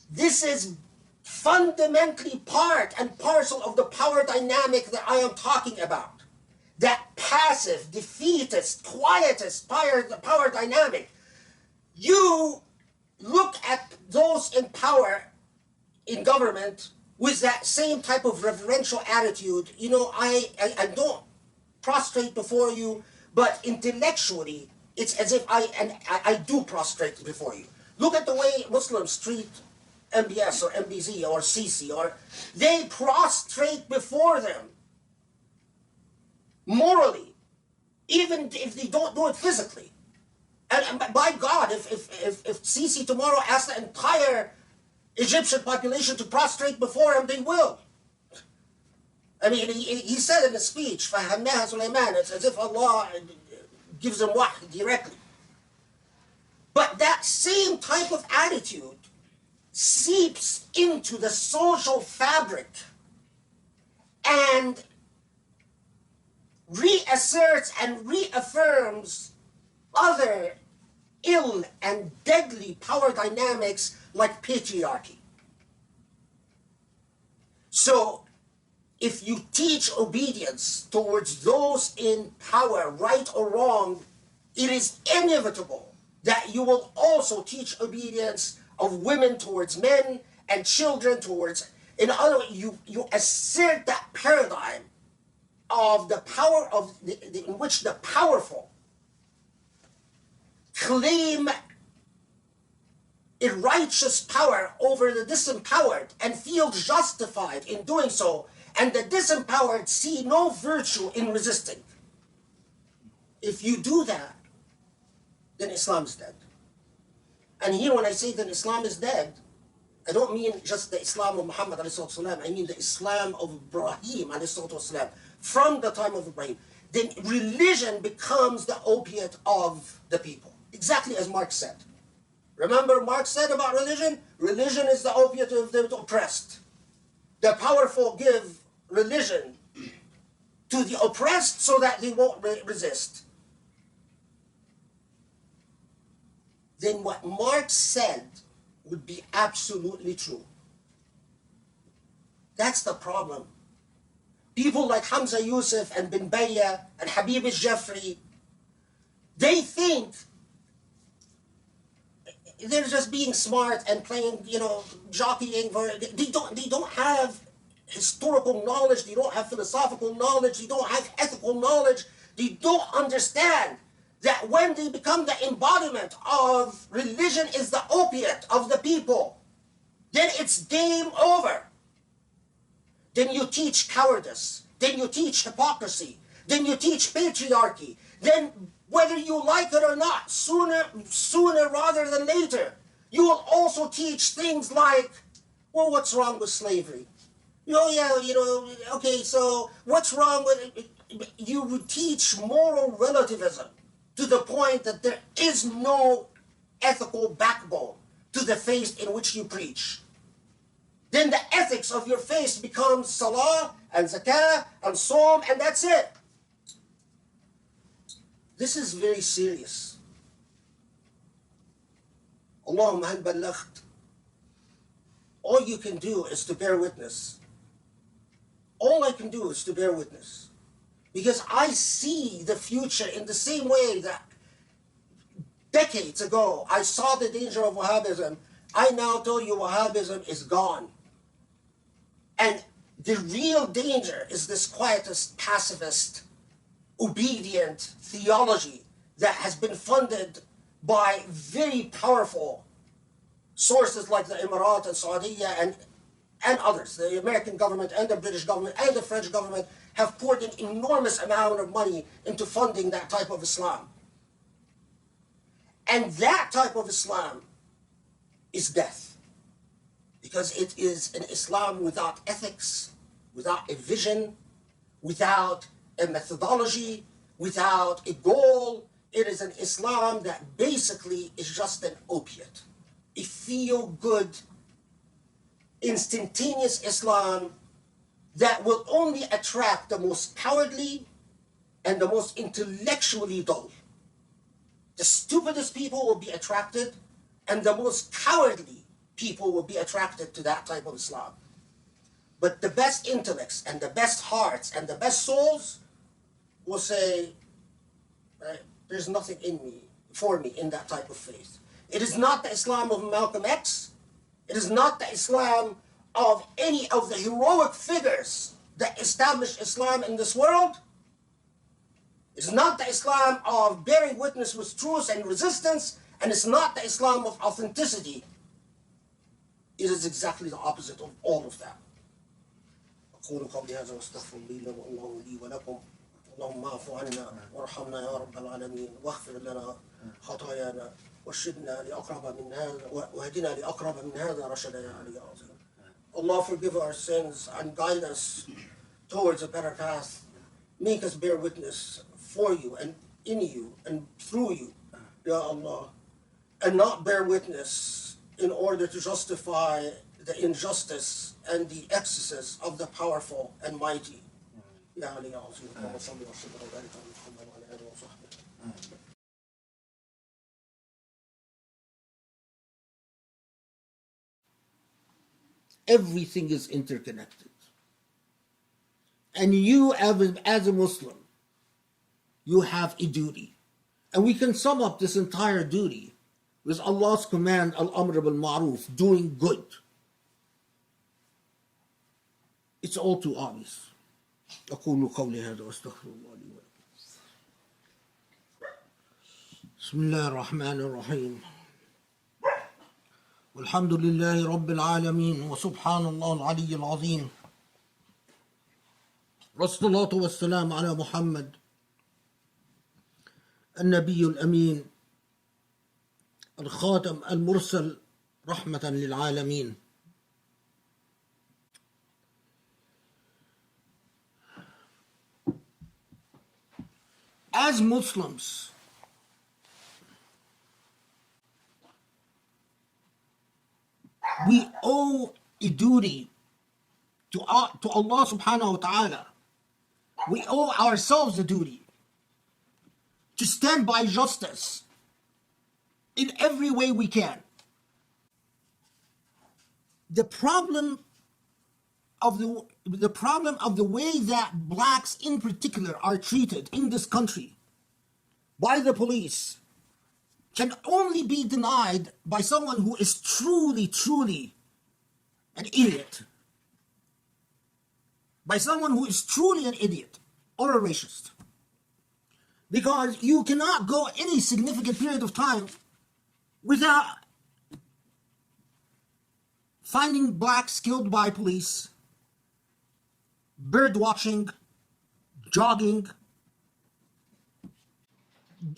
S1: This is fundamentally part and parcel of the power dynamic that I am talking about. That passive, defeatist, quietist power dynamic. You look at those in power in government with that same type of reverential attitude. I don't prostrate before you, but intellectually, it's as if I do prostrate before you. Look at the way Muslims treat MBS or MBZ or CC, or they prostrate before them morally, even if they don't do it physically. And by God, if Sisi tomorrow asks the entire Egyptian population to prostrate before him, they will. I mean, he said in a speech, فَهَمَّاهَا سُلَيْمَانَ, it's as if Allah gives him wahy directly. But that same type of attitude seeps into the social fabric and reasserts and reaffirms other ill and deadly power dynamics like patriarchy. So, if you teach obedience towards those in power, right or wrong, it is inevitable that you will also teach obedience of women towards men and children towards, in other words, you assert that paradigm of the power of, in which the powerful claim a righteous power over the disempowered and feel justified in doing so, and the disempowered see no virtue in resisting. If you do that, then Islam is dead. And here when I say that Islam is dead, I don't mean just the Islam of Muhammad ﷺ, I mean the Islam of Ibrahim ﷺ, from the time of Ibrahim. Then religion becomes the opiate of the people, exactly as Marx said. Remember Marx said about religion? Religion is the opiate of the oppressed. The powerful give religion to the oppressed so that they won't resist. Then what Marx said would be absolutely true. That's the problem. People like Hamza Yusuf and Bin Bayya and Habib al-Jafri, they think they're just being smart and playing, jockeying for, they don't have historical knowledge, they don't have philosophical knowledge, they don't have ethical knowledge, they don't understand that when they become the embodiment of religion is the opiate of the people, then it's game over. Then you teach cowardice, then you teach hypocrisy, then you teach patriarchy, then whether you like it or not, sooner rather than later, you will also teach things like, well, what's wrong with slavery? Okay, so what's wrong with it? You would teach moral relativism to the point that there is no ethical backbone to the faith in which you preach. Then the ethics of your faith becomes salah and zakah and psalm, and that's it. This is very serious. Allahumma hal ballaght. All you can do is to bear witness. All I can do is to bear witness. Because I see the future in the same way that decades ago I saw the danger of Wahhabism. I now tell you Wahhabism is gone. And the real danger is this quietist, pacifist, obedient theology that has been funded by very powerful sources like the Emirat and Saudi and others. The American government and the British government and the French government have poured an enormous amount of money into funding that type of Islam. And that type of Islam is death. Because it is an Islam without ethics, without a vision, without a methodology, without a goal. It is an Islam that basically is just an opiate. A feel-good, instantaneous Islam that will only attract the most cowardly and the most intellectually dull. The stupidest people will be attracted, and the most cowardly people will be attracted to that type of Islam. But the best intellects and the best hearts and the best souls will say, there's nothing for me in that type of faith. It is not the Islam of Malcolm X. It is not the Islam of any of the heroic figures that established Islam in this world. It's not the Islam of bearing witness with truth and resistance, and it's not the Islam of authenticity. It is exactly the opposite of all of that. أقول قولي هذا واستغفر الله لي ولكم اللهم اعف عنا وارحمنا يا رب العالمين واغفر لنا خطايانا وارشدنا لأقرب من هذا واهدنا لأقرب من هذا رشدا يا علي عظيم. Allah forgive our sins and guide us towards a better path. Make us bear witness for you and in you and through you, Ya Allah, and not bear witness in order to justify the injustice and the excesses of the powerful and mighty. Ya Ali, Ya Azim, Allahumma salli wa sallim wa barik ala Muhammad wa ala alihi wa sahbihi. Everything is interconnected. And you, as a Muslim, you have a duty. And we can sum up this entire duty with Allah's command, Al-Amr bil-Ma'ruf, doing good. It's all too obvious. أقول قولي هذا وأستغفر الله لي ولكم. بسم الله الرحمن الرحيم. والحمد لله رب العالمين وسبحان الله العلي العظيم. والصلاة والسلام على محمد النبي الأمين الخاتم المرسل رحمة للعالمين. As Muslims, we owe a duty to Allah subhanahu wa ta'ala. We owe ourselves a duty to stand by justice in every way we can. The problem of the way that blacks in particular are treated in this country by the police can only be denied by someone who is truly, truly an idiot. By someone who is truly an idiot or a racist. Because you cannot go any significant period of time without finding blacks killed by police, bird watching, jogging,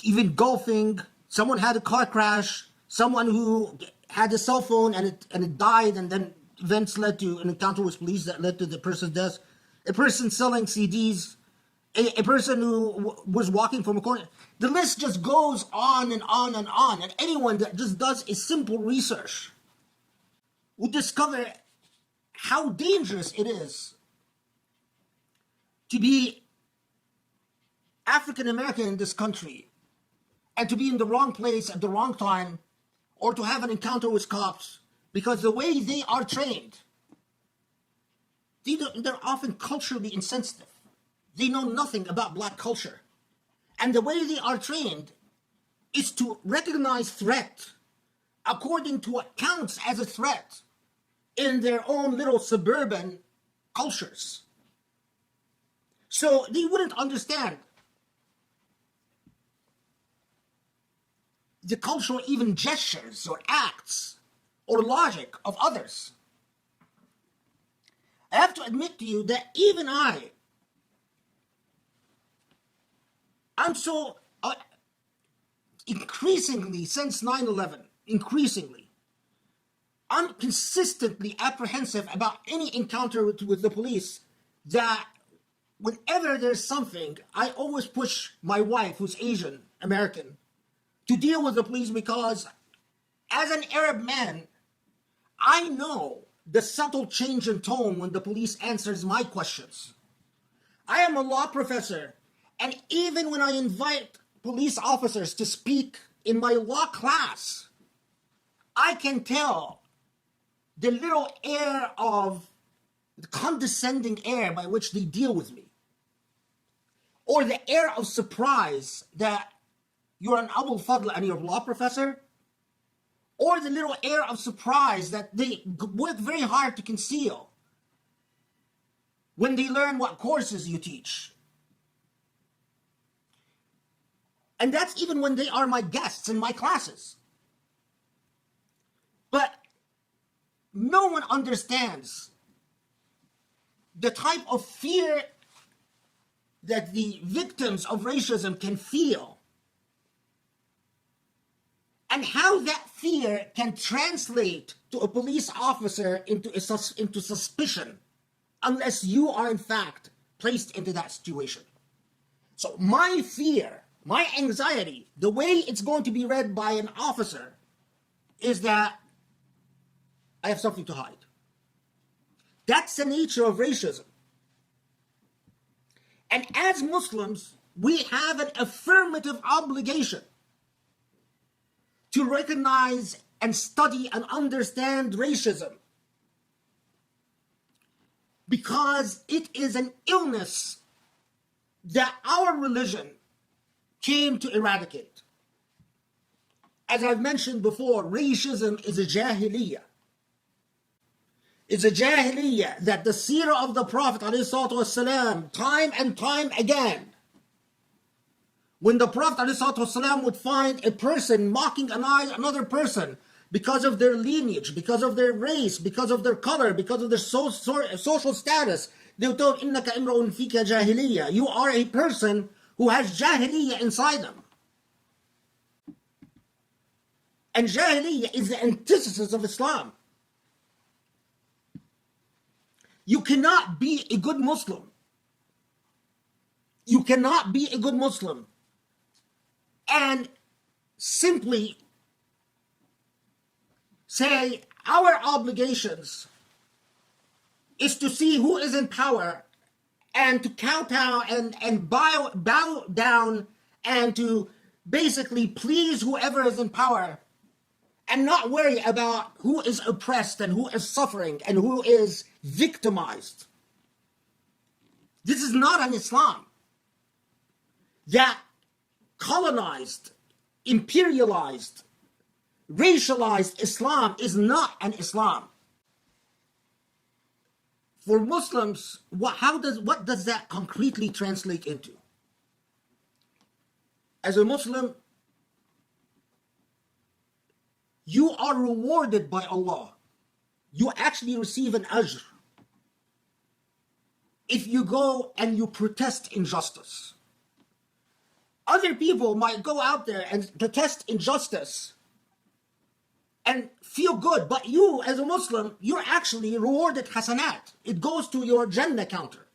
S1: even golfing. Someone had a car crash, someone who had a cell phone and it died, and then events led to an encounter with police that led to the person's death. A person selling CDs, a person who was walking from a corner. The list just goes on and on and on. And anyone that just does a simple research will discover how dangerous it is to be African American in this country and to be in the wrong place at the wrong time, or to have an encounter with cops, because the way they are trained, they're often culturally insensitive. They know nothing about black culture. And the way they are trained is to recognize threat according to what counts as a threat in their own little suburban cultures. So they wouldn't understand the cultural even gestures or acts or logic of others. I have to admit to you that even I'm so increasingly, since 9/11, increasingly, I'm consistently apprehensive about any encounter with the police, that whenever there's something, I always push my wife, who's Asian American, to deal with the police, because as an Arab man, I know the subtle change in tone when the police answers my questions. I am a law professor, and even when I invite police officers to speak in my law class, I can tell the little air of the condescending air by which they deal with me, or the air of surprise that you're an Abu Fadl and you're a law professor, or the little air of surprise that they work very hard to conceal when they learn what courses you teach. And that's even when they are my guests in my classes. But no one understands the type of fear that the victims of racism can feel, and how that fear can translate to a police officer into suspicion, unless you are in fact placed into that situation. So my fear, my anxiety, the way it's going to be read by an officer is that I have something to hide. That's the nature of racism. And as Muslims, we have an affirmative obligation to recognize and study and understand racism, because it is an illness that our religion came to eradicate. As I've mentioned before, racism is a jahiliyyah. It's a jahiliyyah that the seerah of the Prophet ﷺ, time and time again, when the Prophet ﷺ would find a person mocking another person because of their lineage, because of their race, because of their color, because of their social status, they would tell him, إِنَّكَ إِمْرَؤٌ فِيكَ جَاهِلِيَّةٌ. You are a person who has jahiliyyah inside them. And jahiliyyah is the antithesis of Islam. You cannot be a good Muslim. You cannot be a good Muslim and simply say our obligations is to see who is in power and to kowtow and bow down and to basically please whoever is in power and not worry about who is oppressed and who is suffering and who is victimized. This is not an Islam that colonized, imperialized, racialized. Islam is not an Islam. For Muslims, what does that concretely translate into? As a Muslim, you are rewarded by Allah. You actually receive an ajr if you go and you protest injustice. Other people might go out there and protest injustice and feel good, but you as a Muslim, you're actually rewarded hasanat. It goes to your Jannah counter.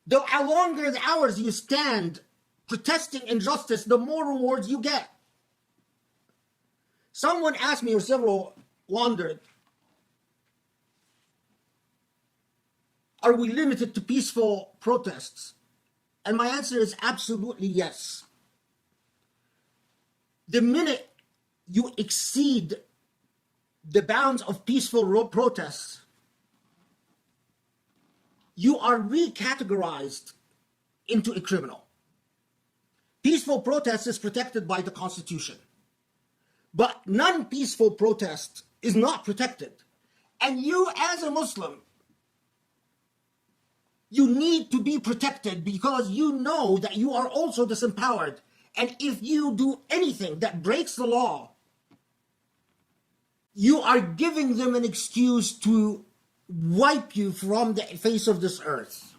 S1: The longer the hours you stand protesting injustice, the more rewards you get. Someone asked me, or several wondered, are we limited to peaceful protests? And my answer is absolutely yes. The minute you exceed the bounds of peaceful protests, you are recategorized into a criminal. Peaceful protest is protected by the Constitution, but non-peaceful protest is not protected. And you as a Muslim, you need to be protected because you know that you are also disempowered. And if you do anything that breaks the law, you are giving them an excuse to wipe you from the face of this earth.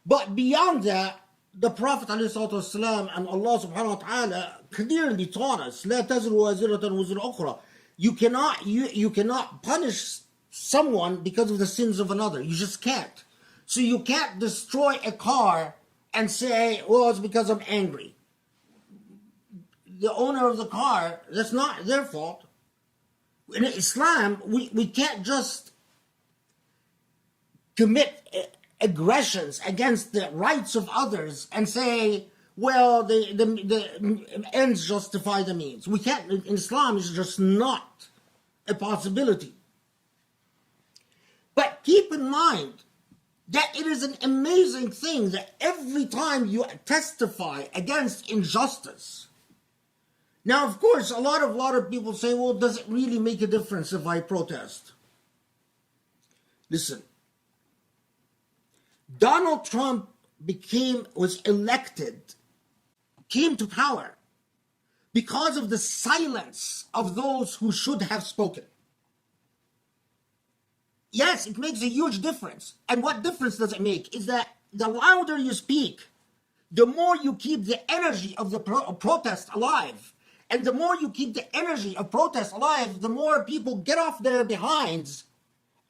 S1: But beyond that, the Prophet ﷺ and Allah subhanahu wa ta'ala clearly taught us, لا تزر وازرة وزر أخرى. You cannot punish someone because of the sins of another. You just can't. So you can't destroy a car and say, well, it's because I'm angry. The owner of the car, that's not their fault. In Islam, we can't just commit aggressions against the rights of others and say, well, the ends justify the means. We can't. In Islam, it's just not a possibility. But keep in mind that it is an amazing thing that every time you testify against injustice. Now, of course, a lot of people say, well, does it really make a difference if I protest? Listen, Donald Trump was elected, came to power because of the silence of those who should have spoken. Yes, it makes a huge difference. And what difference does it make? Is that the louder you speak, the more you keep the energy of the protest alive. And the more you keep the energy of protest alive, the more people get off their behinds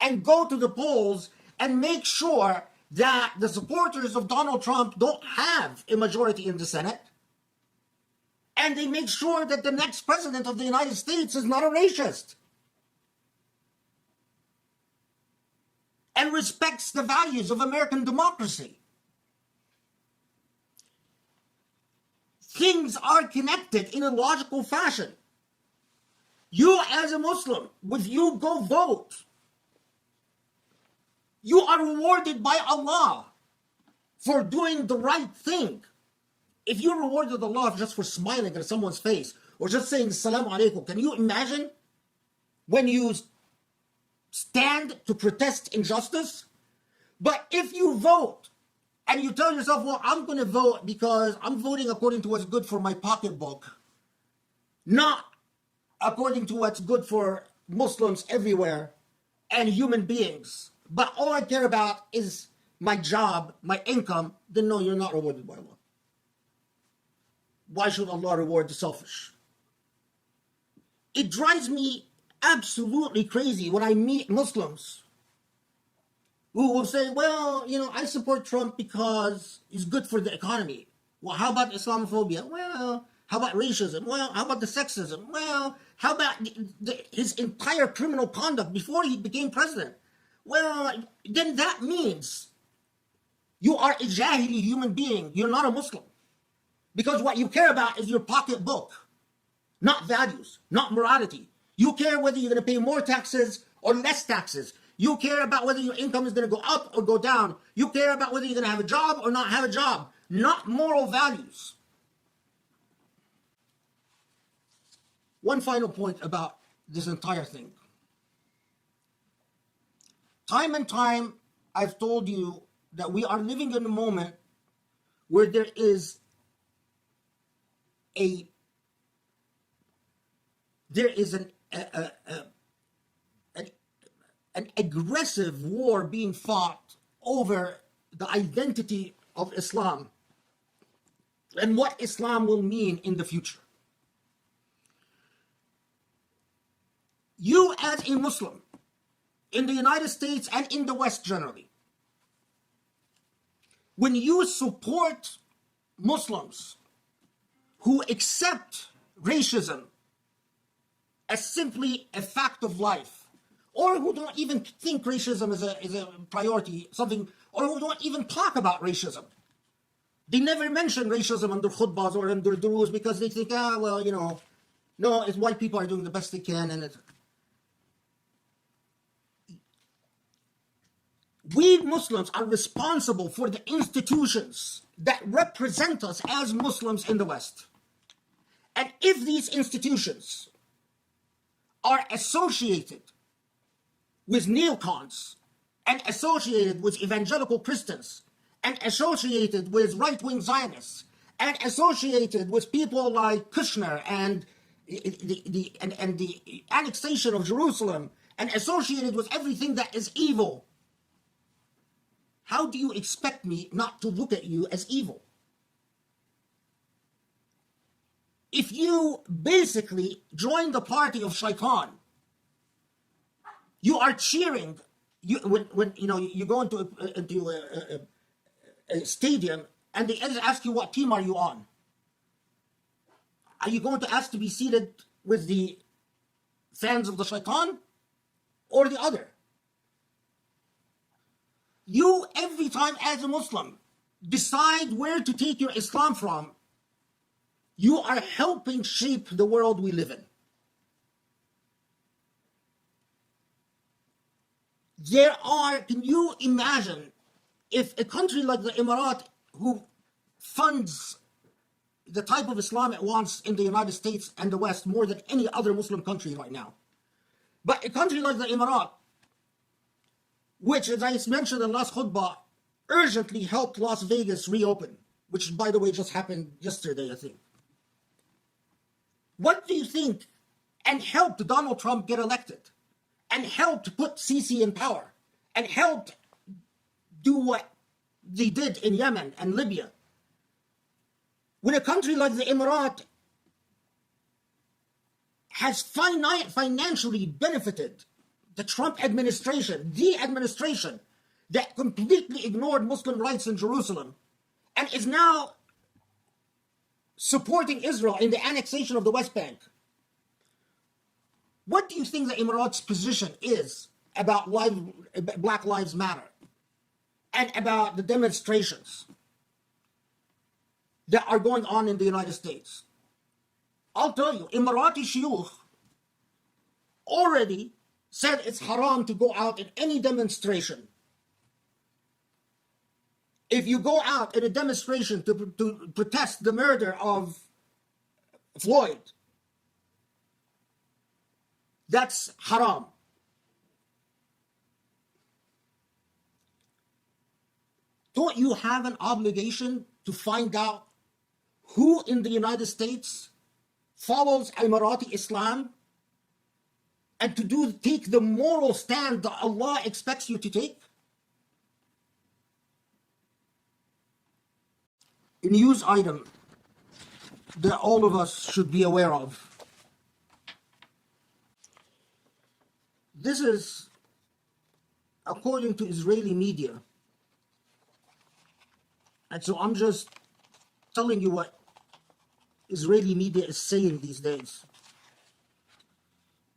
S1: and go to the polls and make sure
S2: that the supporters of Donald Trump don't have a majority in the Senate, and they make sure that the next president of the United States is not a racist and respects the values of American democracy. Things are connected in a logical fashion. You as a Muslim, if you go vote, you are rewarded by Allah for doing the right thing. If you're rewarded Allah just for smiling at someone's face or just saying Assalamu alaikum, can you imagine when you stand to protest injustice? But if you vote and you tell yourself, well, I'm going to vote because I'm voting according to what's good for my pocketbook, not according to what's good for Muslims everywhere and human beings, but all I care about is my job, my income, then no, you're not rewarded by Allah. Why should Allah reward the selfish? It drives me absolutely crazy when I meet Muslims who will say, well, I support Trump because he's good for the economy. Well, how about Islamophobia? Well, how about racism? Well, how about the sexism? Well, how about his entire criminal conduct before he became president? Well, then that means you are a jahili human being. You're not a Muslim. Because what you care about is your pocketbook, not values, not morality. You care whether you're going to pay more taxes or less taxes. You care about whether your income is going to go up or go down. You care about whether you're going to have a job or not have a job, not moral values. One final point about this entire thing. Time and time, I've told you that we are living in a moment where there is an aggressive war being fought over the identity of Islam and what Islam will mean in the future. You as a Muslim in the United States and in the West generally, when you support Muslims who accept racism as simply a fact of life, or who don't even think racism is a priority, something, or who don't even talk about racism. They never mention racism under khutbahs or under durus because they think, no, it's white people are doing the best they can. And we Muslims are responsible for the institutions that represent us as Muslims in the West. And if these institutions are associated with neocons and associated with evangelical Christians and associated with right-wing Zionists and associated with people like Kushner and the annexation of Jerusalem and associated with everything that is evil, how do you expect me not to look at you as evil? If you basically join the party of Shaitan, you are cheering. When you go into a stadium and they ask you what team are you on. Are you going to ask to be seated with the fans of the Shaitan or the other? You, every time as a Muslim, decide where to take your Islam from, you are helping shape the world we live in. Can you imagine if a country like the Emirat, who funds the type of Islam it wants in the United States and the West more than any other Muslim country right now, but a country like the Emirat, which, as I mentioned in last khutbah, urgently helped Las Vegas reopen, which, by the way, just happened yesterday, I think. What do you think? And helped Donald Trump get elected, and helped put Sisi in power, and helped do what they did in Yemen and Libya. When a country like the Emirat has financially benefited the Trump administration, the administration, that completely ignored Muslim rights in Jerusalem and is now supporting Israel in the annexation of the West Bank. What do you think the Emirates' position is about Black Lives Matter and about the demonstrations that are going on in the United States? I'll tell you, Emirati Shuyukh already said it's haram to go out in any demonstration. If you go out in a demonstration to protest the murder of Floyd, that's haram. Don't you have an obligation to find out who in the United States follows Emirati Islam and to take the moral stand that Allah expects you to take? A news item that all of us should be aware of. This is according to Israeli media. And so I'm just telling you what Israeli media is saying these days.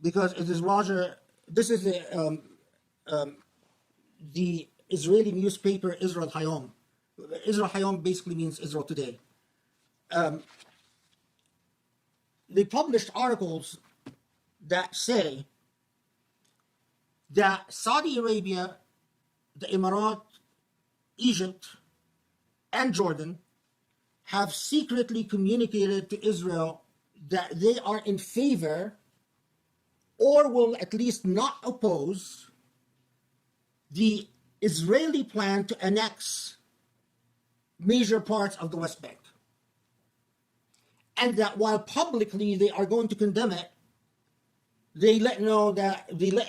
S2: Because it is this is the Israeli newspaper Israel Hayom. Israel Hayom basically means Israel Today. They published articles that say that Saudi Arabia, the Emirates, Egypt, and Jordan have secretly communicated to Israel that they are in favor or will at least not oppose the Israeli plan to annex major parts of the West Bank. And that while publicly they are going to condemn it, they let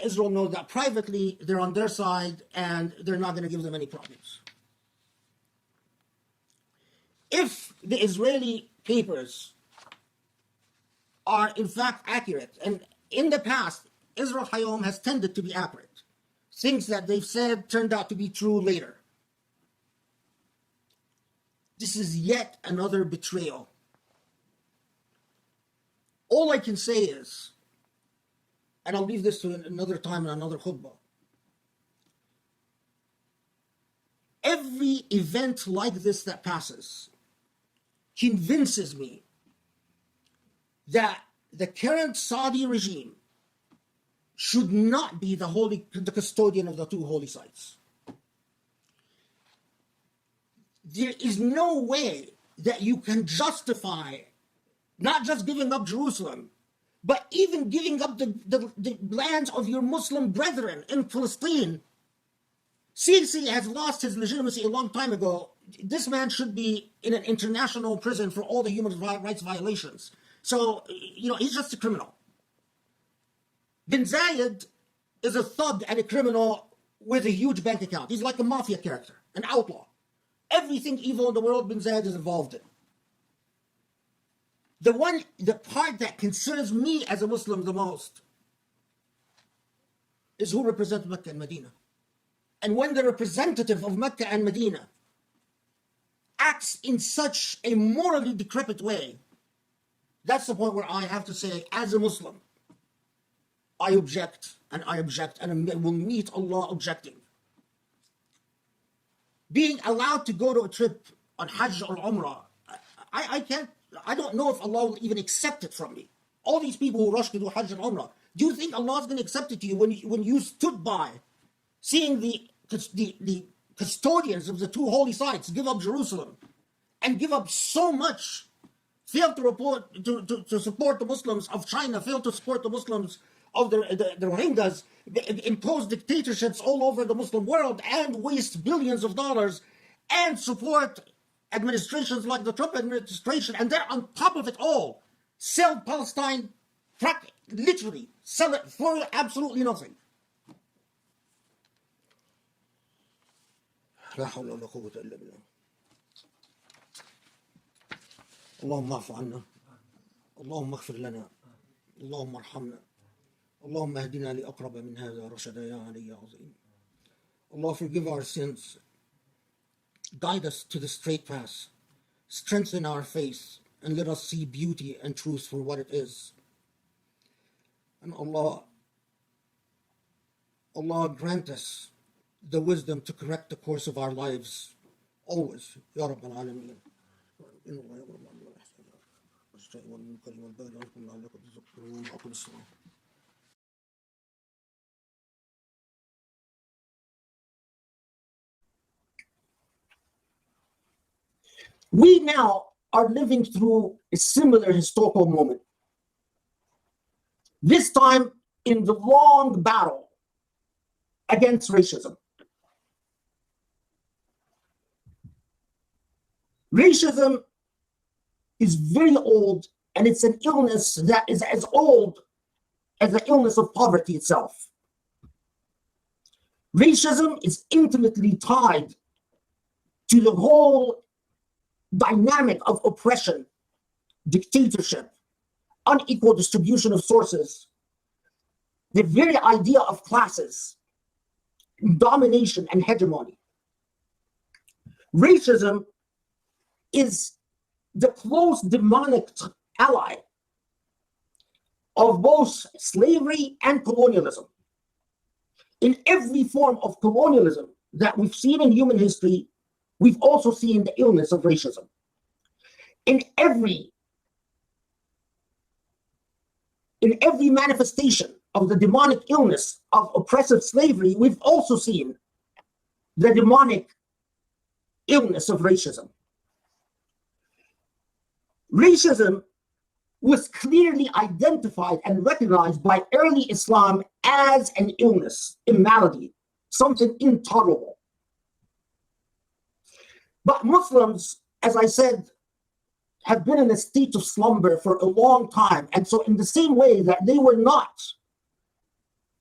S2: Israel know that privately they're on their side and they're not going to give them any problems. If the Israeli papers are in fact accurate, and in the past, Israel Hayom has tended to be accurate. Things that they've said turned out to be true later. This is yet another betrayal. All I can say is, and I'll leave this to another time in another khutbah, every event like this that passes convinces me that the current Saudi regime should not be the custodian of the two holy sites. There is no way that you can justify not just giving up Jerusalem, but even giving up the lands of your Muslim brethren in Palestine. Sisi has lost his legitimacy a long time ago. This man should be in an international prison for all the human rights violations. So, he's just a criminal. Bin Zayed is a thug and a criminal with a huge bank account. He's like a mafia character, an outlaw. Everything evil in the world, Bin Zayed is involved in. The part that concerns me as a Muslim the most is who represents Mecca and Medina. And when the representative of Mecca and Medina acts in such a morally decrepit way, that's the point where I have to say, as a Muslim, I object, and I will meet Allah objecting. Being allowed to go to a trip on Hajj or Umrah, I don't know if Allah will even accept it from me. All these people who rush to do Hajj and Umrah, do you think Allah is going to accept it to you when you stood by seeing the custodians of the two holy sites give up Jerusalem and give up so much, fail to support the Muslims of China, fail to support the Muslims of the Rohingyas, impose dictatorships all over the Muslim world and waste billions of dollars and support administrations like the Trump administration, and then on top of it all, sell Palestine, literally sell it for absolutely nothing. لا حول ولا قوة إلا بالله. اللهم اعف عنا، اللهم اغفر لنا، اللهم ارحمنا، اللهم اهدنا لأقرب من هذا رشدا يا علي يا عظيم. Allah forgive our sins, guide us to the straight path, strengthen our faith, and let us see beauty and truth for what it is. And Allah grant us the wisdom to correct the course of our lives always. Ya Rabbal Alameen. We now are living through a similar historical moment. This time in the long battle against racism. Racism is very old, and it's an illness that is as old as the illness of poverty itself. Racism is intimately tied to the whole dynamic of oppression, dictatorship, unequal distribution of sources, the very idea of classes, domination, and hegemony. Racism is the close demonic ally of both slavery and colonialism. In every form of colonialism that we've seen in human history, we've also seen the illness of racism. In every manifestation of the demonic illness of oppressive slavery, we've also seen the demonic illness of racism. Racism was clearly identified and recognized by early Islam as an illness, a malady, something intolerable. But Muslims, as I said, have been in a state of slumber for a long time. And so in the same way that they were not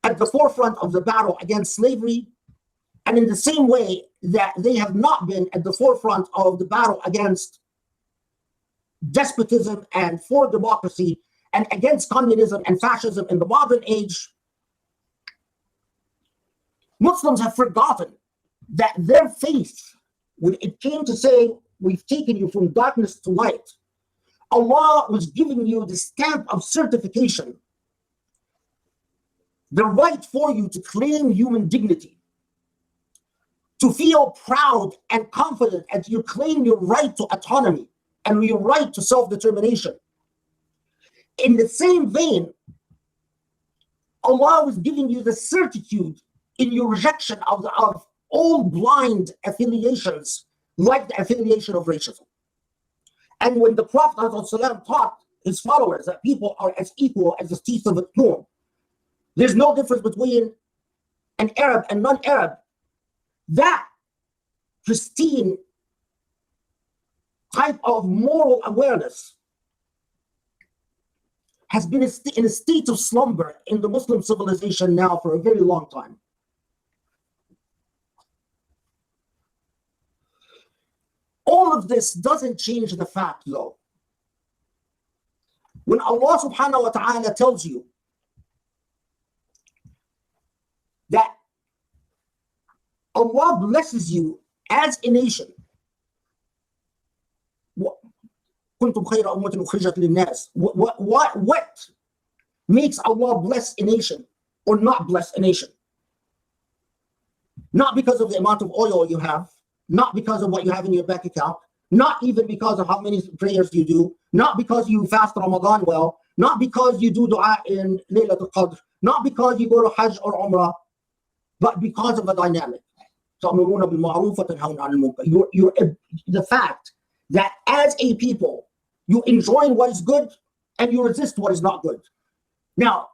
S2: at the forefront of the battle against slavery, and in the same way that they have not been at the forefront of the battle against despotism and for democracy and against communism and fascism in the modern age, Muslims have forgotten that their faith, when it came to say, we've taken you from darkness to light, Allah was giving you the stamp of certification, the right for you to claim human dignity, to feel proud and confident as you claim your right to autonomy and your right to self-determination. In the same vein, Allah was giving you the certitude in your rejection of all blind affiliations, like the affiliation of racism. And when the Prophet ﷺ taught his followers that people are as equal as the teeth of a comb, there's no difference between an Arab and non-Arab, that pristine type of moral awareness has been in a state of slumber in the Muslim civilization now for a very long time. All of this doesn't change the fact, though. When Allah subhanahu wa ta'ala tells you that Allah blesses you as a nation, what makes Allah bless a nation or not bless a nation? Not because of the amount of oil you have, not because of what you have in your bank account, not even because of how many prayers you do, not because you fast Ramadan well, not because you do dua in Laylatul Qadr, not because you go to Hajj or Umrah, but because of a dynamic. The fact that as a people, you enjoy what is good and you resist what is not good. Now,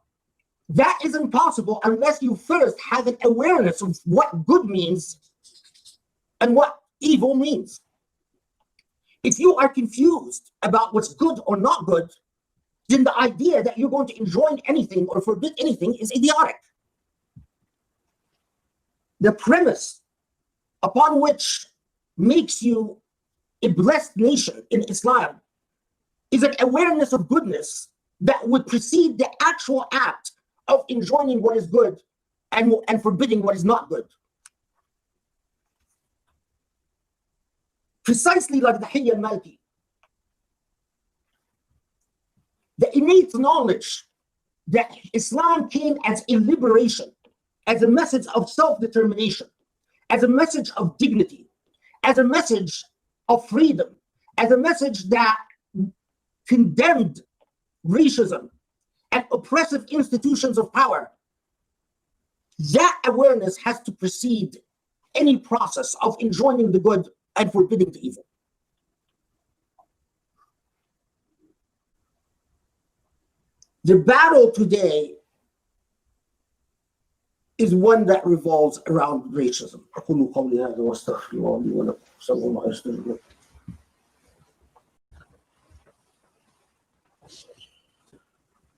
S2: that is impossible unless you first have an awareness of what good means and what evil means. If you are confused about what's good or not good, then the idea that you're going to enjoin anything or forbid anything is idiotic. The premise upon which makes you a blessed nation in Islam is an awareness of goodness that would precede the actual act of enjoining what is good and forbidding what is not good. precisely like the Hayya al-Malki. The innate knowledge that Islam came as a liberation, as a message of self-determination, as a message of dignity, as a message of freedom, as a message that condemned racism and oppressive institutions of power. That awareness has to precede any process of enjoining the good and forbidding the evil. The battle today is one that revolves around racism.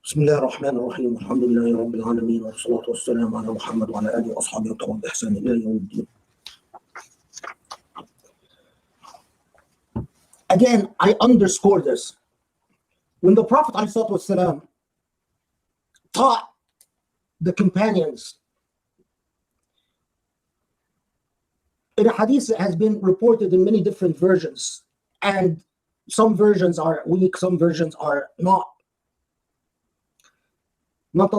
S2: بسم الله الرحمن الرحيم الحمد لله رب العالمين والصلاة والسلام على محمد وعلى آله وأصحابه وتابعين بإحسان إلى يوم الدين. Again, I underscore this. When the Prophet ﷺ taught the companions, in a hadith that has been reported in many different versions, and some versions are weak, some versions are not. And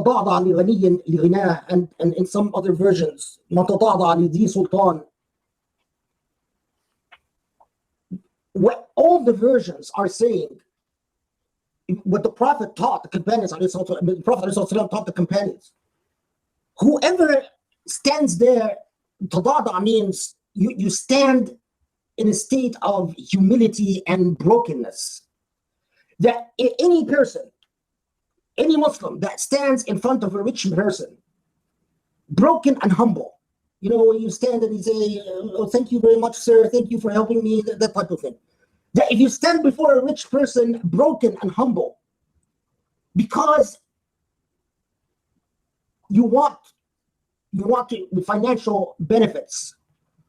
S2: in some other versions, what all the versions are saying, what the Prophet taught the companions, the Prophet taught the companions, whoever stands there, tadada means you stand in a state of humility and brokenness. That any person, any Muslim that stands in front of a rich person, broken and humble, when you stand and you say, oh, thank you very much, sir, thank you for helping me, that type of thing. That if you stand before a rich person, broken and humble, because you want financial benefits,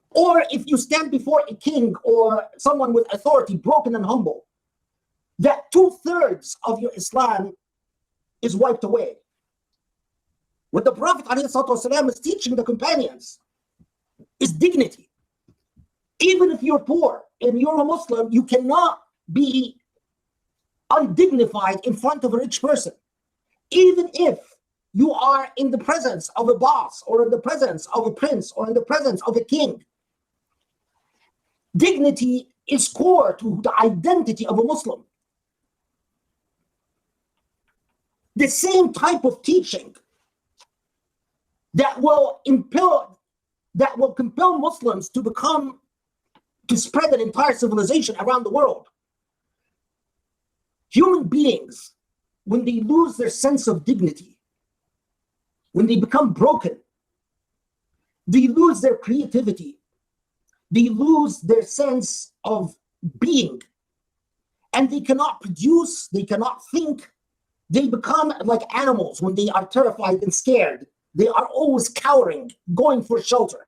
S2: or if you stand before a king or someone with authority, broken and humble, that 2/3 of your Islam is wiped away. What the Prophet ﷺ is teaching the companions is dignity. Even if you're poor and you're a Muslim, you cannot be undignified in front of a rich person. Even if you are in the presence of a boss, or in the presence of a prince, or in the presence of a king. Dignity is core to the identity of a Muslim. The same type of teaching that will compel Muslims to spread an entire civilization around the world. Human beings, when they lose their sense of dignity, when they become broken, they lose their creativity, they lose their sense of being, and they cannot produce, they cannot think. They become like animals when they are terrified and scared. They are always cowering, going for shelter.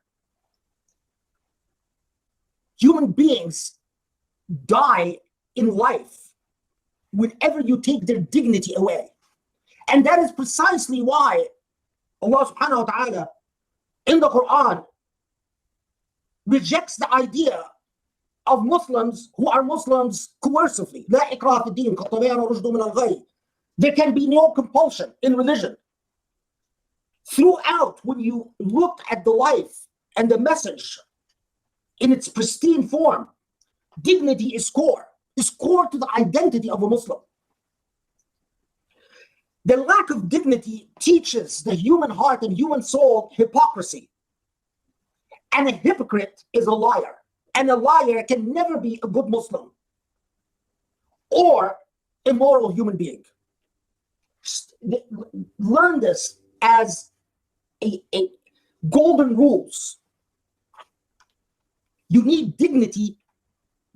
S2: Human beings die in life whenever you take their dignity away. And that is precisely why Allah subhanahu wa ta'ala in the Qur'an rejects the idea of Muslims who are Muslims coercively. لا إكراه في الدين قد تبين الرشد من الغي. There can be no compulsion in religion. Throughout, when you look at the life and the message in its pristine form, dignity is core to the identity of a Muslim. The lack of dignity teaches the human heart and human soul hypocrisy. And a hypocrite is a liar. And a liar can never be a good Muslim or a moral human being. Learn this as a golden rules. You need dignity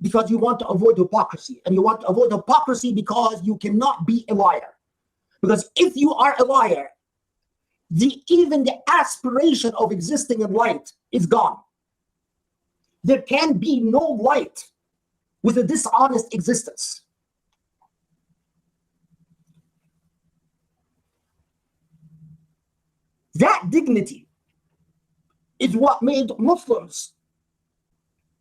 S2: because you want to avoid hypocrisy. And you want to avoid hypocrisy because you cannot be a liar. Because if you are a liar, even the aspiration of existing in light is gone. There can be no light with a dishonest existence. That dignity is what made Muslims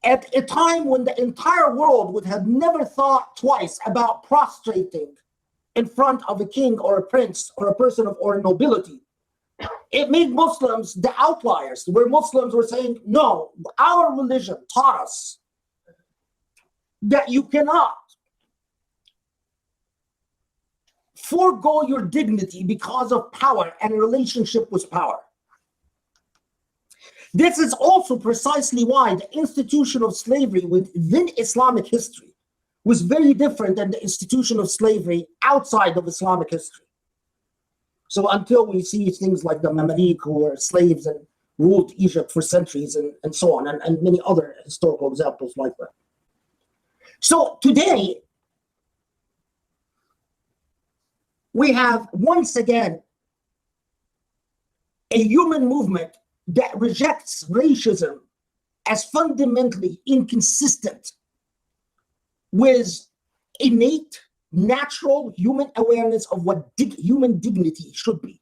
S2: at a time when the entire world would have never thought twice about prostrating in front of a king or a prince or a person of or nobility. It made Muslims the outliers, where Muslims were saying, no, our religion taught us that you cannot forego your dignity because of power and a relationship with power. This is also precisely why the institution of slavery within Islamic history was very different than the institution of slavery outside of Islamic history. So until we see things like the Mamalik, who were slaves and ruled Egypt for centuries and so on, and many other historical examples like that. So today, we have once again a human movement that rejects racism as fundamentally inconsistent with innate, natural human awareness of what human dignity should be.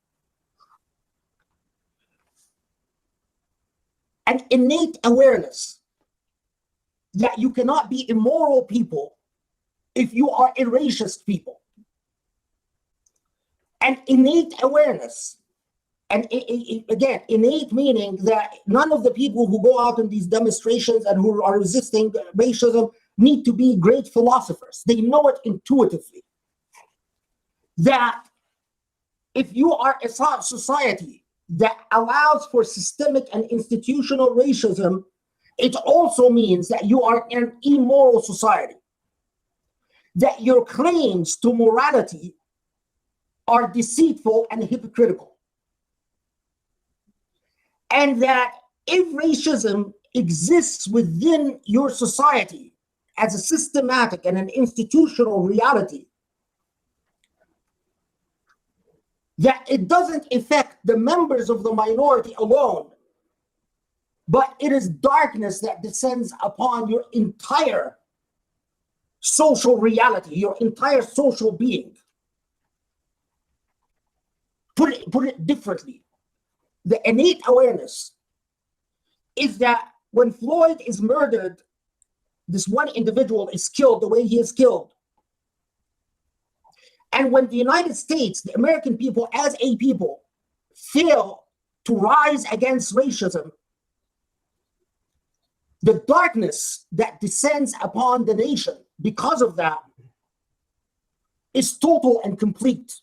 S2: An innate awareness that you cannot be immoral people if you are a racist people. An innate awareness, and again, innate meaning that none of the people who go out in these demonstrations and who are resisting racism need to be great philosophers. They know it intuitively. That if you are a society that allows for systemic and institutional racism, it also means that you are an immoral society. That your claims to morality are deceitful and hypocritical. And that if racism exists within your society as a systematic and an institutional reality, that it doesn't affect the members of the minority alone, but it is darkness that descends upon your entire social reality, your entire social being. Put it differently. The innate awareness is that when Floyd is murdered, this one individual is killed the way he is killed. And when the United States, the American people as a people, fail to rise against racism, the darkness that descends upon the nation because of that is total and complete.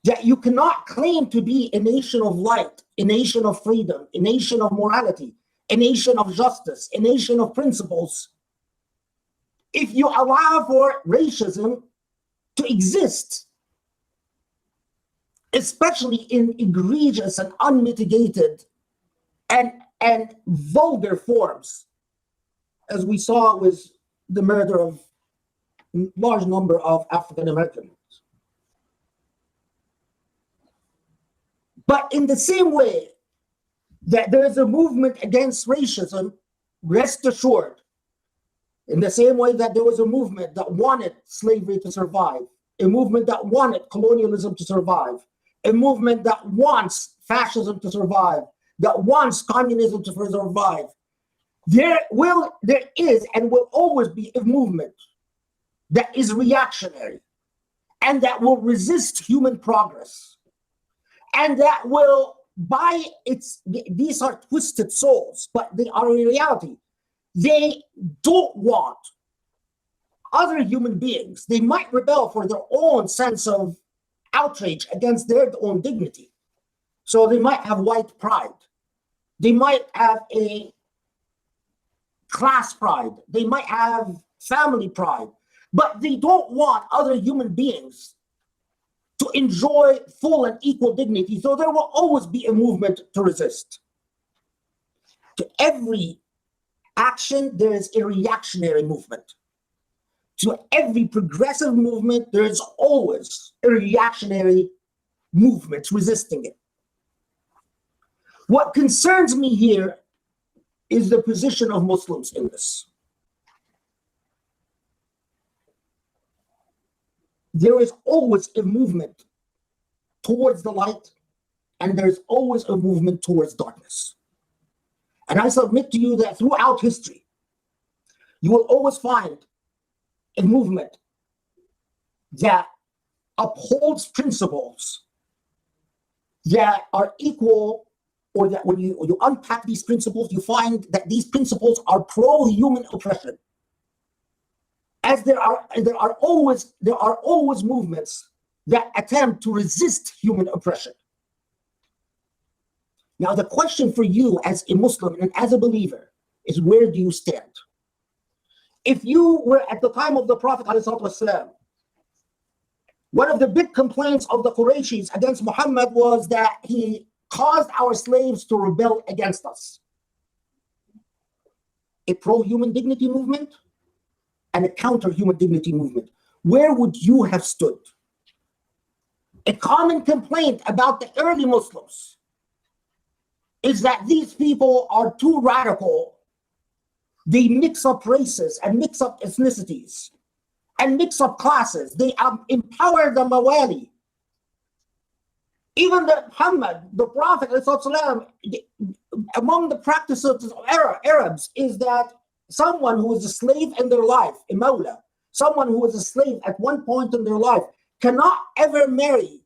S2: That you cannot claim to be a nation of light, a nation of freedom, a nation of morality, a nation of justice, a nation of principles, if you allow for racism to exist, especially in egregious and unmitigated and vulgar forms, as we saw with the murder of a large number of African Americans. But in the same way that there is a movement against racism, rest assured, in the same way that there was a movement that wanted slavery to survive, a movement that wanted colonialism to survive, a movement that wants fascism to survive, that wants communism to survive, there is and will always be a movement that is reactionary and that will resist human progress. And that will, these are twisted souls, but they are in reality. They don't want other human beings. They might rebel for their own sense of outrage against their own dignity. So they might have white pride. They might have a class pride. They might have family pride. But they don't want other human beings to enjoy full and equal dignity. So there will always be a movement to resist. To every action, there is a reactionary movement. To every progressive movement, there is always a reactionary movement resisting it. What concerns me here is the position of Muslims in this. There is always a movement towards the light, and there's always a movement towards darkness. And I submit to you that throughout history, you will always find a movement that upholds principles that are equal, or that when you unpack these principles, you find that these principles are pro-human oppression. As there are always movements that attempt to resist human oppression. Now, the question for you as a Muslim and as a believer is, where do you stand? If you were at the time of the Prophet ﷺ, one of the big complaints of the Qurayshis against Muhammad was that he caused our slaves to rebel against us. A pro-human dignity movement and a counter-human dignity movement. Where would you have stood? A common complaint about the early Muslims is that these people are too radical. They mix up races and mix up ethnicities and mix up classes. They empower the Mawali. Even the Muhammad, the Prophet, among the practices of Arabs is that someone who is a slave in their life, a Mawla, someone who is a slave at one point in their life, cannot ever marry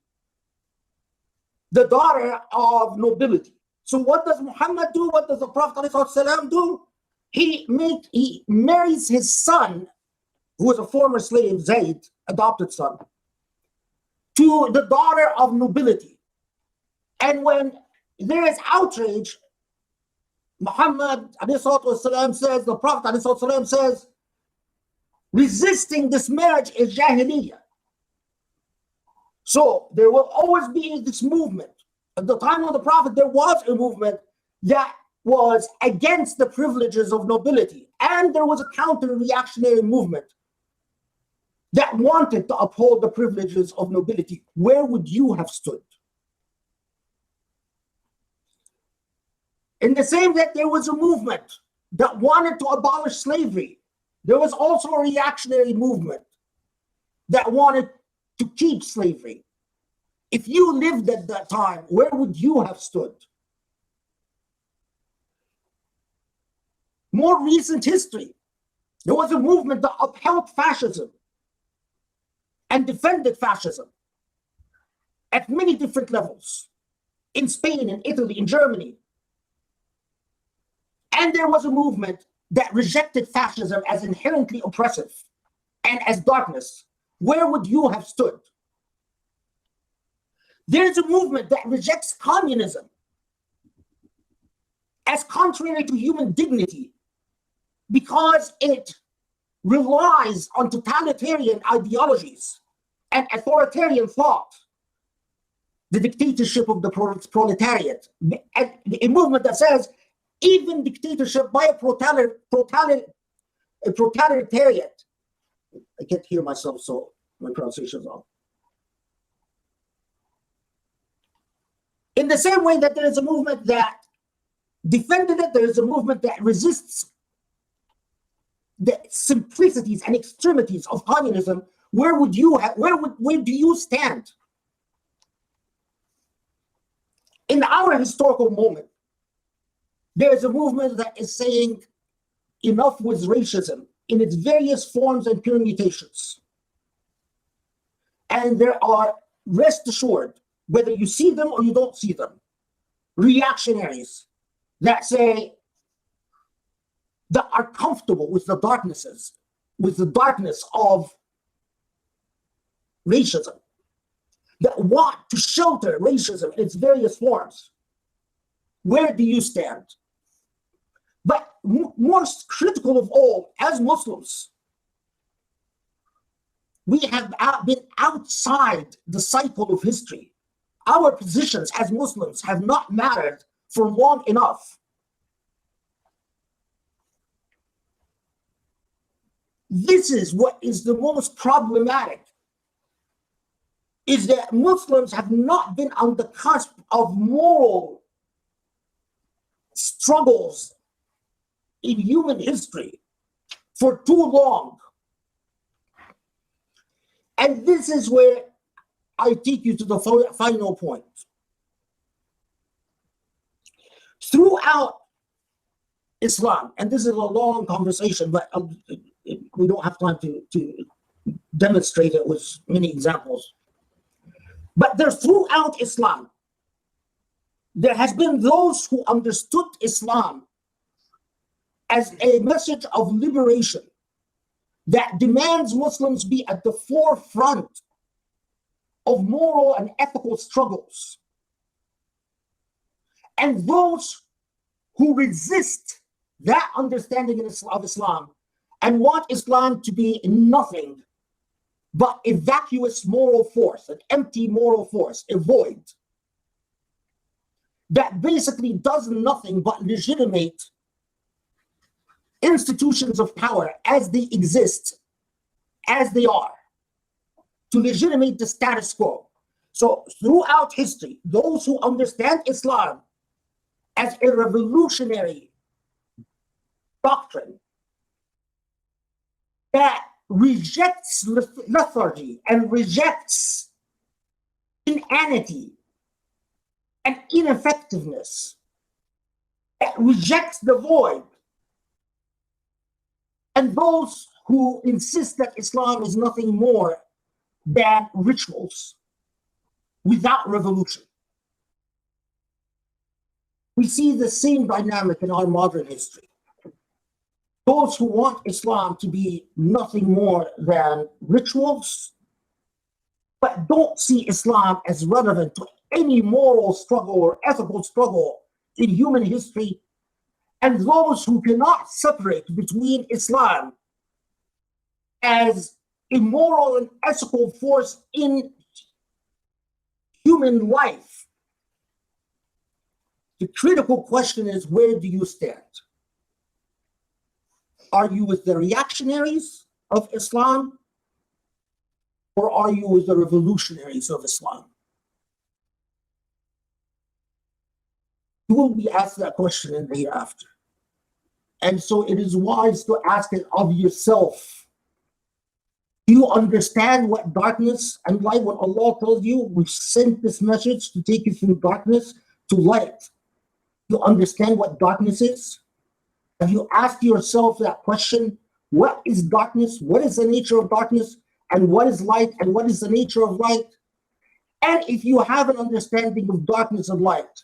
S2: the daughter of nobility. So what does Muhammad do? What does the Prophet ﷺ do? He marries his son, who was a former slave, Zayd, adopted son, to the daughter of nobility. And when there is outrage, Muhammad ﷺ says, the Prophet ﷺ says, resisting this marriage is jahiliyyah. So there will always be this movement. At the time of the Prophet, there was a movement that was against the privileges of nobility. And there was a counter-reactionary movement that wanted to uphold the privileges of nobility. Where would you have stood? In the same that there was a movement that wanted to abolish slavery, there was also a reactionary movement that wanted to keep slavery. If you lived at that time, where would you have stood? More recent history, there was a movement that upheld fascism and defended fascism at many different levels in Spain, in Italy, in Germany. And there was a movement that rejected fascism as inherently oppressive and as darkness. Where would you have stood? There's a movement that rejects communism as contrary to human dignity because it relies on totalitarian ideologies and authoritarian thought, the dictatorship of the proletariat, a movement that says even dictatorship by a proletariat. I can't hear myself, so my pronunciation is off. In the same way that there is a movement that defended it, there is a movement that resists the simplicities and extremities of communism. Where do you stand? In our historical moment, there is a movement that is saying enough with racism in its various forms and permutations. And there are, rest assured, whether you see them or you don't see them, reactionaries that say, that are comfortable with the darknesses, with the darkness of racism, that want to shelter racism in its various forms. Where do you stand? But most critical of all, as Muslims, we have been outside the cycle of history. Our positions as Muslims have not mattered for long enough. This is what is the most problematic, is that Muslims have not been on the cusp of moral struggles in human history for too long. And this is where I take you to the final point. Throughout Islam, and this is a long conversation, but we don't have time to demonstrate it with many examples. But there's throughout Islam, there has been those who understood Islam as a message of liberation that demands Muslims be at the forefront of moral and ethical struggles. And those who resist that understanding of Islam and want Islam to be nothing but a vacuous moral force, an empty moral force, a void that basically does nothing but legitimate institutions of power as they exist, as they are, to legitimate the status quo. So throughout history, those who understand Islam as a revolutionary doctrine that rejects lethargy and rejects inanity and ineffectiveness, that rejects the void, and those who insist that Islam is nothing more than rituals without revolution. We see the same dynamic in our modern history. Those who want Islam to be nothing more than rituals, but don't see Islam as relevant to any moral struggle or ethical struggle in human history, and those who cannot separate between Islam as a moral and ethical force in human life. The critical question is, where do you stand? Are you with the reactionaries of Islam, or are you with the revolutionaries of Islam? You will be asked that question in the hereafter. And so it is wise to ask it of yourself. Do you understand what darkness and light, when Allah tells you, we sent this message to take you from darkness to light? Do you understand what darkness is? Have you asked yourself that question? What is darkness? What is the nature of darkness? And what is light? And what is the nature of light? And if you have an understanding of darkness and light,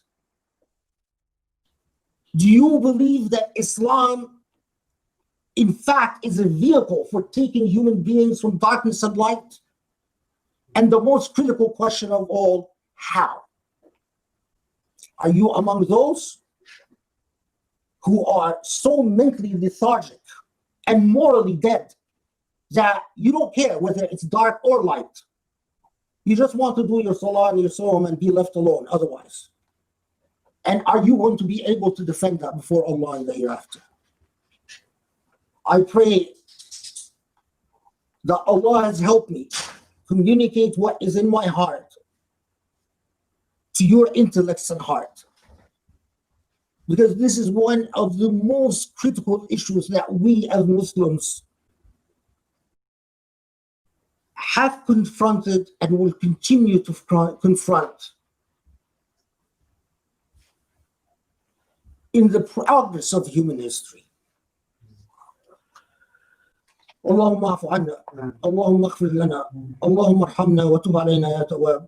S2: do you believe that Islam, in fact, is a vehicle for taking human beings from darkness and light? And the most critical question of all, how? Are you among those who are so mentally lethargic and morally dead that you don't care whether it's dark or light? You just want to do your salah and your sawm and be left alone otherwise. And are you going to be able to defend that before Allah in the hereafter? I pray that Allah has helped me communicate what is in my heart to your intellects and heart. Because this is one of the most critical issues that we as Muslims have confronted and will continue to confront in the progress of human history. اللهم اعف عنا اللهم اغفر لنا اللهم ارحمنا وتب علينا يا تواب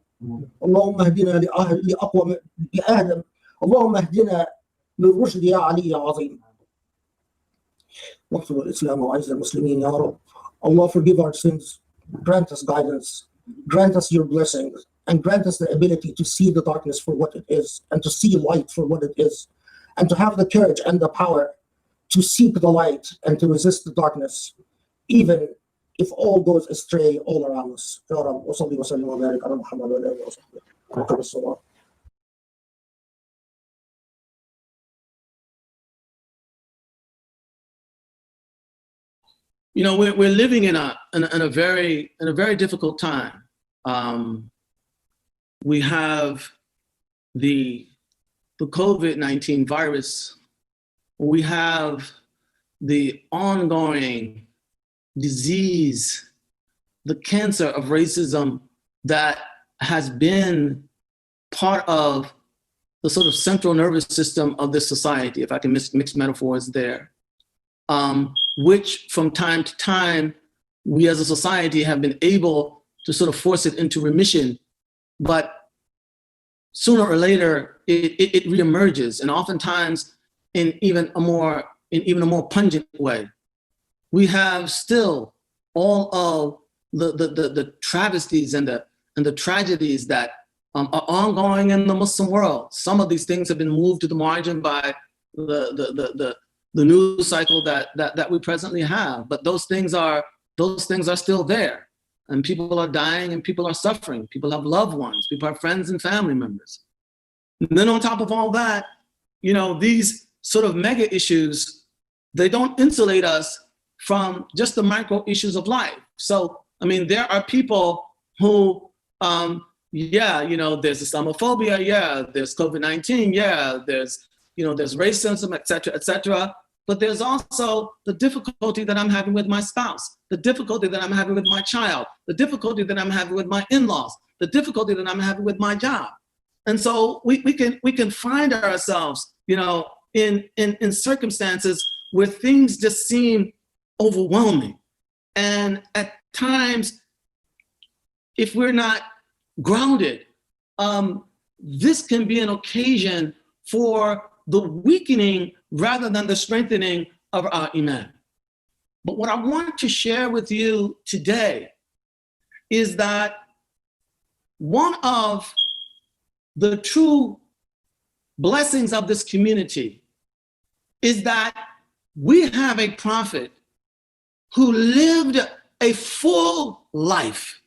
S2: اللهم اهدنا لأقوى لآدم اللهم اهدنا للرشد يا علي يا عظيم واغفر الإسلام وعز المسلمين يا رب. Allah, forgive our sins, grant us guidance, grant us your blessings, and grant us the ability to see the darkness for what it is, and to see light for what it is, and to have the courage and the power to seek the light and to resist the darkness, even if all goes astray all around us. Ya Rabb, wa salli wa sallim wa barik ala Muhammad wa alihi wa sahbihi.
S3: You know, we're living in a very difficult time. We have the COVID-19 virus. We have the ongoing disease, the cancer of racism that has been part of sort of central nervous system of this society, if I can mix metaphors there, which from time to time, we as a society have been able to sort of force it into remission, but sooner or later, it reemerges, and oftentimes in even a more pungent way. We have still all of the travesties and the tragedies that are ongoing in the Muslim world. Some of these things have been moved to the margin by the news cycle that we presently have, but those things are still there, and people are dying and people are suffering. People have loved ones, people have friends and family members. And then on top of all that, these sort of mega issues, they don't insulate us from just the micro issues of life. So, there are people who, there's Islamophobia, there's COVID-19, there's racism, et cetera. But there's also the difficulty that I'm having with my spouse, the difficulty that I'm having with my child, the difficulty that I'm having with my in-laws, the difficulty that I'm having with my job. And so we can find ourselves, in circumstances where things just seem overwhelming. And at times, if we're not grounded, this can be an occasion for the weakening rather than the strengthening of our iman. But what I want to share with you today is that one of the true blessings of this community is that we have a prophet who lived a full life.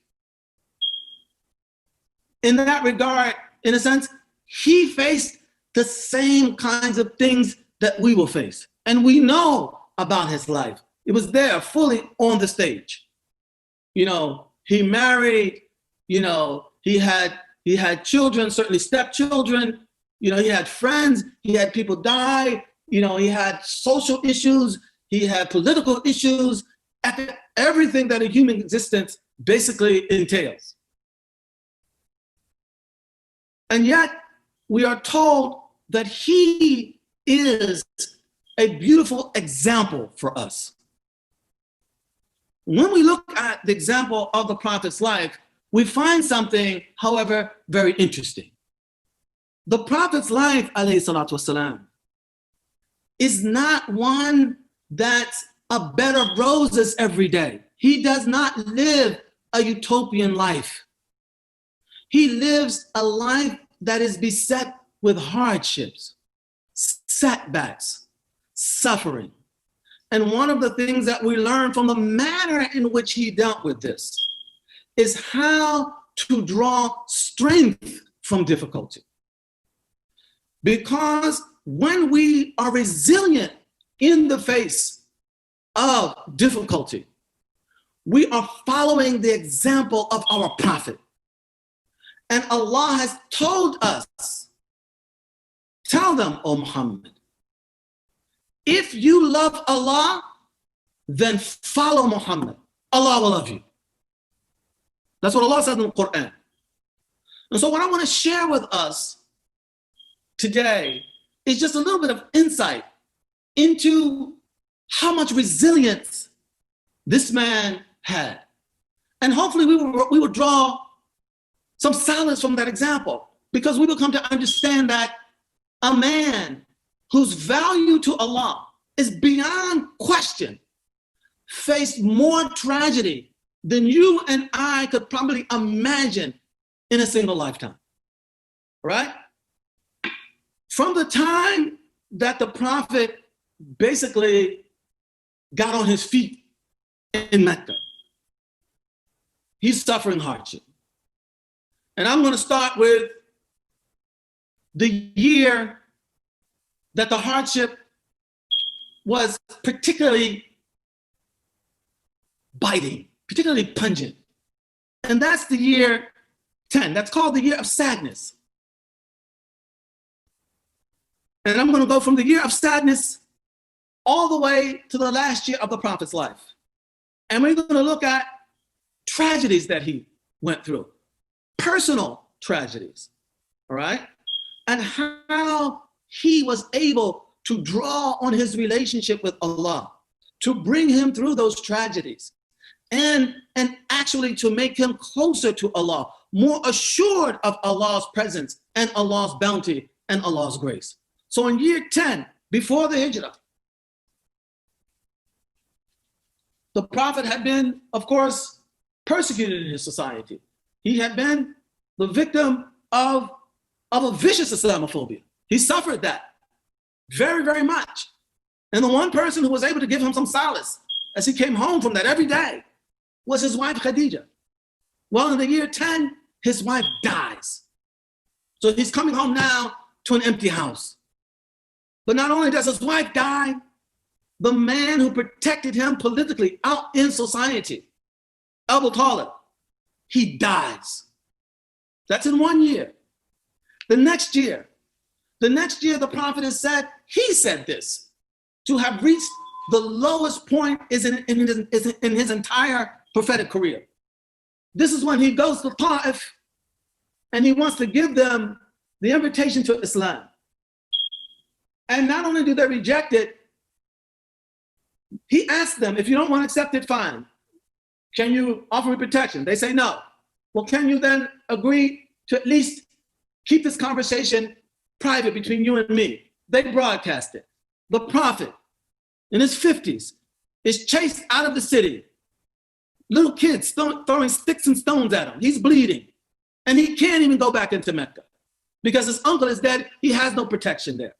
S3: In that regard, in a sense, he faced the same kinds of things that we will face. And we know about his life. It was there fully on the stage. He married, he had children, certainly stepchildren, he had friends, he had people die, he had social issues, he had political issues, everything that a human existence basically entails. And yet, we are told that he is a beautiful example for us. When we look at the example of the Prophet's life, we find something, however, very interesting. The Prophet's life, alayhi salatu wasalam, is not one that's a bed of roses every day. He does not live a utopian life. He lives a life that is beset with hardships, setbacks, suffering. And one of the things that we learn from the manner in which he dealt with this is how to draw strength from difficulty. Because when we are resilient in the face of difficulty, we are following the example of our prophet. And Allah has told us, tell them, O Muhammad, if you love Allah, then follow Muhammad. Allah will love you. That's what Allah says in the Qur'an. And so what I want to share with us today is just a little bit of insight into how much resilience this man had. And hopefully we will draw some solace from that example, because we will come to understand that a man whose value to Allah is beyond question faced more tragedy than you and I could probably imagine in a single lifetime, right? From the time that the Prophet basically got on his feet in Mecca, he's suffering hardship. And I'm going to start with the year that the hardship was particularly biting, particularly pungent. And that's the year 10. That's called the year of sadness. And I'm going to go from the year of sadness all the way to the last year of the Prophet's life. And we're going to look at tragedies that he went through, personal tragedies, all right? and how he was able to draw on his relationship with Allah to bring him through those tragedies and actually to make him closer to Allah, more assured of Allah's presence and Allah's bounty and Allah's grace. So in year 10, before the Hijrah, the Prophet had been, of course, persecuted in his society. He had been the victim of a vicious Islamophobia. He suffered that very, very much. And the one person who was able to give him some solace as he came home from that every day was his wife, Khadija. Well, in the year 10, his wife dies. So he's coming home now to an empty house. But not only does his wife die, the man who protected him politically out in society, Abu Talib, he dies. That's in 1 year. The next year, the Prophet has said, he said this, to have reached the lowest point is in his entire prophetic career. This is when he goes to Ta'if and he wants to give them the invitation to Islam. And not only do they reject it, he asked them, if you don't want to accept it, fine. Can you offer me protection? They say no. Well, can you then agree to at least keep this conversation private between you and me? They broadcast it. The Prophet, in his 50s, is chased out of the city. Little kids throwing sticks and stones at him. He's bleeding. And he can't even go back into Mecca because his uncle is dead. He has no protection there.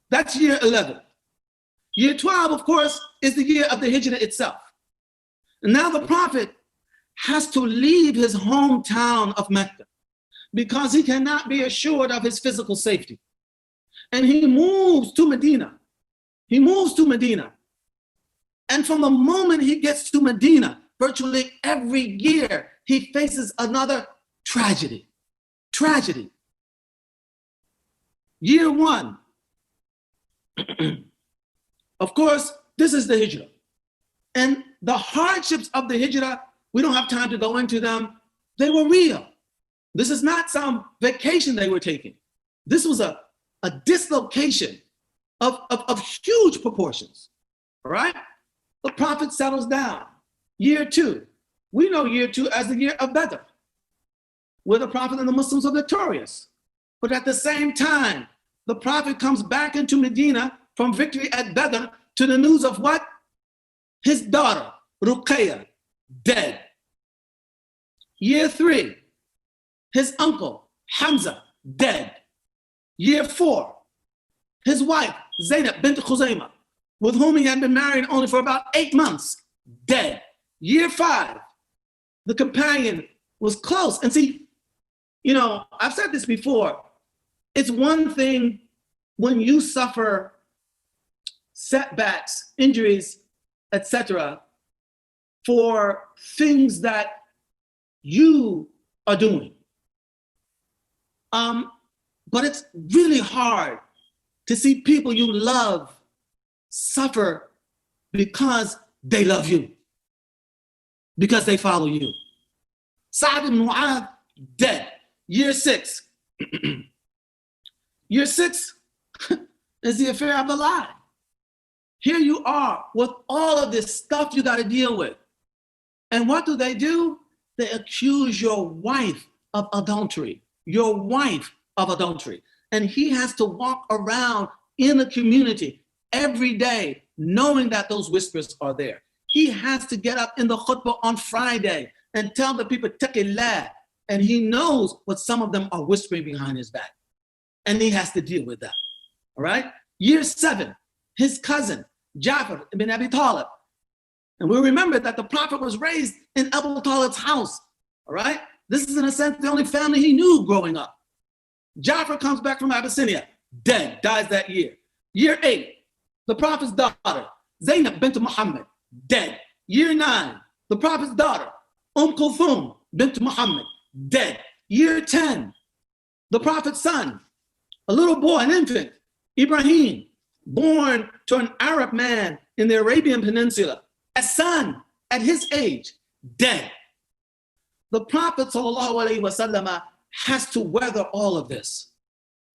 S3: That's year 11. Year 12, of course, is the year of the Hijrah itself. And now the Prophet has to leave his hometown of Mecca because he cannot be assured of his physical safety. And he moves to Medina. And from the moment he gets to Medina, virtually every year, he faces another tragedy. Year 1, of course, this is the Hijrah. And the hardships of the Hijrah, we don't have time to go into them. They were real. This is not some vacation they were taking. This was a dislocation of huge proportions, all right? The Prophet settles down. Year 2, we know year 2 as the year of Badr, where the Prophet and the Muslims are victorious. But at the same time, the Prophet comes back into Medina from victory at Badr to the news of what? His daughter, Ruqayya, dead. Year 3, his uncle, Hamza, dead. Year 4, his wife, Zainab bint Khuzaymah, with whom he had been married only for about 8 months, dead. Year 5, the companion was close. And see, I've said this before. It's one thing when you suffer setbacks, injuries, etc., for things that you are doing. But it's really hard to see people you love suffer because they love you, because they follow you. Sa'd ibn Mu'adh, dead. Year 6. Year 6 is the affair of the lie. Here you are with all of this stuff you got to deal with. And what do? They accuse your wife of adultery. And he has to walk around in the community every day knowing that those whispers are there. He has to get up in the khutbah on Friday and tell the people, taqillah. And he knows what some of them are whispering behind his back. And he has to deal with that. All right? Year 7, his cousin, Ja'far ibn Abi Talib. And we remember that the Prophet was raised in Abu Talib's house. All right? This is, in a sense, the only family he knew growing up. Ja'far comes back from Abyssinia, dead, dies that year. Year 8, the Prophet's daughter, Zainab bint Muhammad, dead. Year 9, the Prophet's daughter, Kulthum bint Muhammad, dead. Year 10, the Prophet's son, a little boy, an infant, Ibrahim, born to an Arab man in the Arabian Peninsula, a son at his age, dead. The Prophet ﷺ has to weather all of this.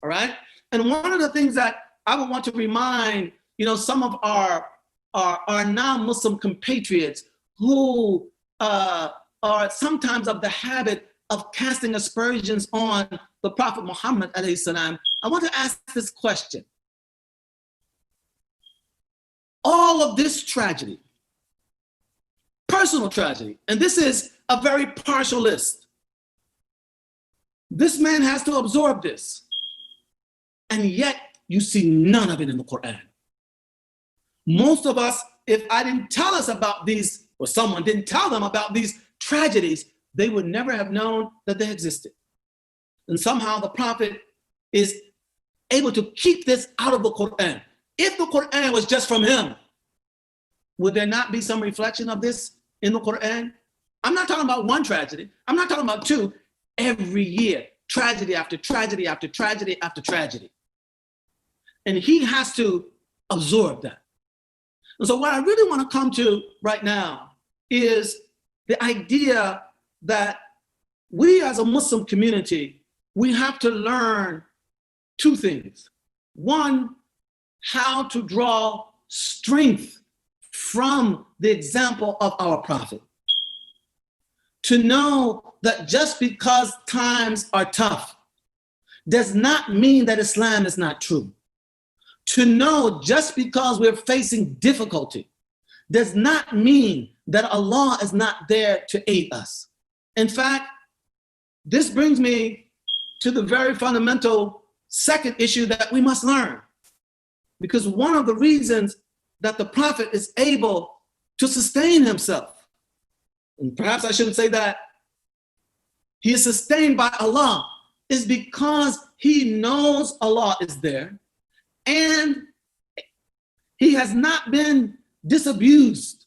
S3: all right? And one of the things that I would want to remind, some of our non-Muslim compatriots who are sometimes of the habit of casting aspersions on the Prophet Muhammad alayhi salam, I want to ask this question. All of this tragedy, personal tragedy, and this is a very partial list. This man has to absorb this, and yet you see none of it in the Qur'an. Most of us, if I didn't tell us about these, or someone didn't tell them about these tragedies, they would never have known that they existed. And somehow the Prophet is able to keep this out of the Qur'an. If the Qur'an was just from him, would there not be some reflection of this in the Qur'an? I'm not talking about one tragedy. I'm not talking about two. Every year, tragedy after tragedy after tragedy after tragedy. And he has to absorb that. And so what I really want to come to right now is the idea that we as a Muslim community, we have to learn two things. One, how to draw strength from the example of our Prophet. To know that just because times are tough does not mean that Islam is not true. To know just because we're facing difficulty does not mean that Allah is not there to aid us. In fact, this brings me to the very fundamental second issue that we must learn. Because one of the reasons that the Prophet is able to sustain himself, and perhaps I shouldn't say that, he is sustained by Allah, is because he knows Allah is there and he has not been disabused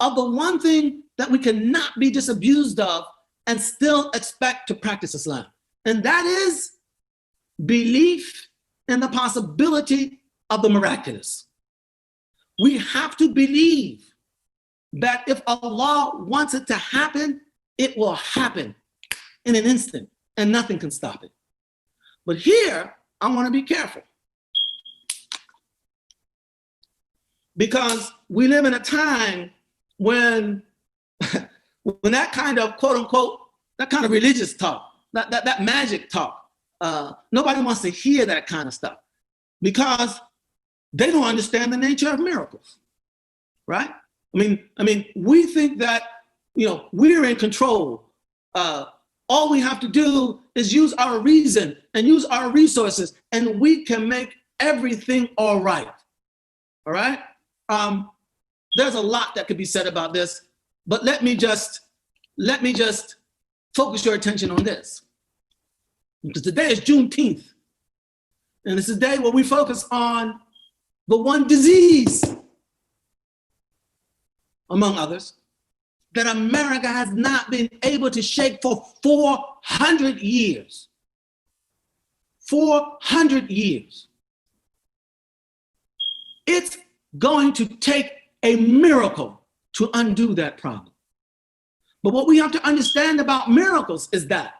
S3: of the one thing that we cannot be disabused of and still expect to practice Islam. And that is belief in the possibility of the miraculous. We have to believe that if Allah wants it to happen, it will happen in an instant and nothing can stop it. But here, I want to be careful. Because we live in a time when that kind of quote unquote, that kind of religious talk, that magic talk, nobody wants to hear that kind of stuff because they don't understand the nature of miracles, right? I mean, we think that, we're in control. All we have to do is use our reason and use our resources and we can make everything all right, all right? There's a lot that could be said about this, but let me just focus your attention on this. Because today is Juneteenth, and it's a day where we focus on the one disease, among others, that America has not been able to shake for 400 years. 400 years. It's going to take a miracle to undo that problem. But what we have to understand about miracles is that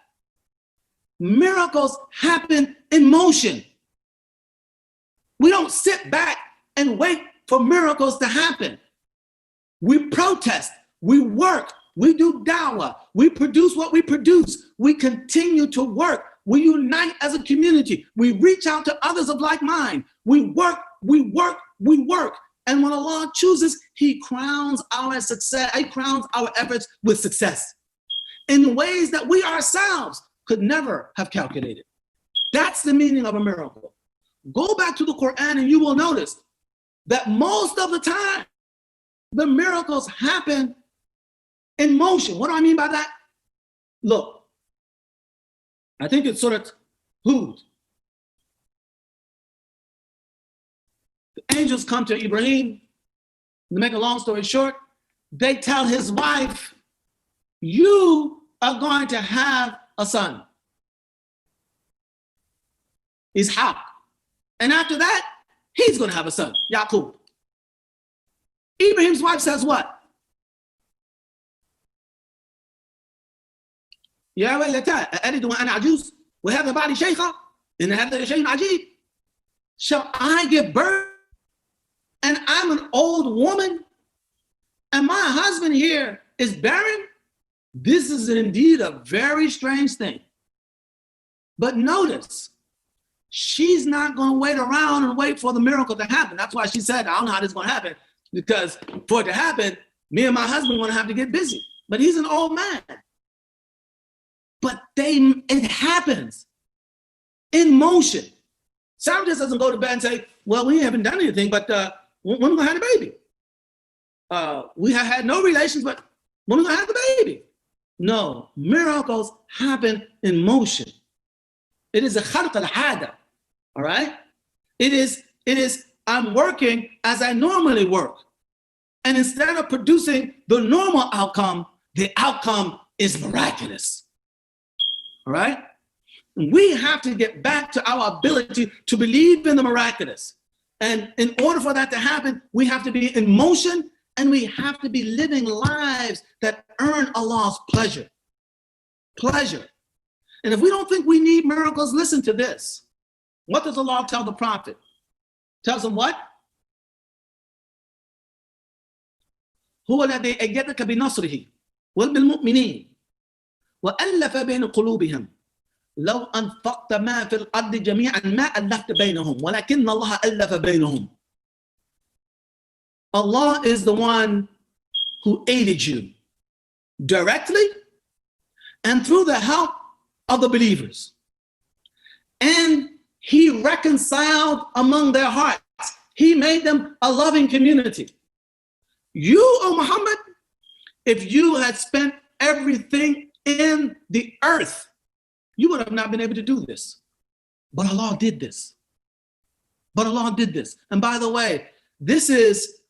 S3: miracles happen in motion. We don't sit back and wait for miracles to happen. We protest, we work, we do dawah, we produce what we produce, we continue to work, we unite as a community, we reach out to others of like mind, we work, we work, we work. And when Allah chooses, he crowns our success, he crowns our efforts with success in ways that we ourselves could never have calculated. That's the meaning of a miracle. Go back to the Qur'an and you will notice that most of the time, the miracles happen in motion. What do I mean by that? Look, I think it's Surah Hud. The angels come to Ibrahim. To make a long story short, they tell his wife, you are going to have a son. Ishaq. And after that, he's going to have a son, Yaqub. Ibrahim's wife says what? يا ويلتى أألد وأنا عجوز وهذا بعلي شيخة. إن هذا شيء عجيب. Shall I give birth and I'm an old woman and my husband here is barren? This is indeed a very strange thing. But notice, she's not going to wait around and wait for the miracle to happen. That's why she said, I don't know how this is going to happen, because for it to happen, me and my husband are going to have to get busy. But he's an old man. But it happens in motion. Sarah just doesn't go to bed and say, well, we haven't done anything, but when are we going to have a baby? We have had no relations, but when are we going to have the baby? No, miracles happen in motion. It is a khalq al-hada, all right? It is, I'm working as I normally work. And instead of producing the normal outcome, the outcome is miraculous, all right? We have to get back to our ability to believe in the miraculous. And in order for that to happen, we have to be in motion and we have to be living lives that earn Allah's pleasure. Pleasure. And if we don't think we need miracles, listen to this. What does Allah tell the Prophet? Tells him what? هو الذي أيدك بنصره وبالمؤمنين وألف بين قلوبهم لو أنفقت ما في الأرض جميعا ما ألفت بينهم ولكن الله ألف بينهم. Allah is the one who aided you directly and through the help of the believers. And he reconciled among their hearts. He made them a loving community. You, O Muhammad, if you had spent everything in the earth, you would have not been able to do this. But Allah did this. But Allah did this. And by the way, this is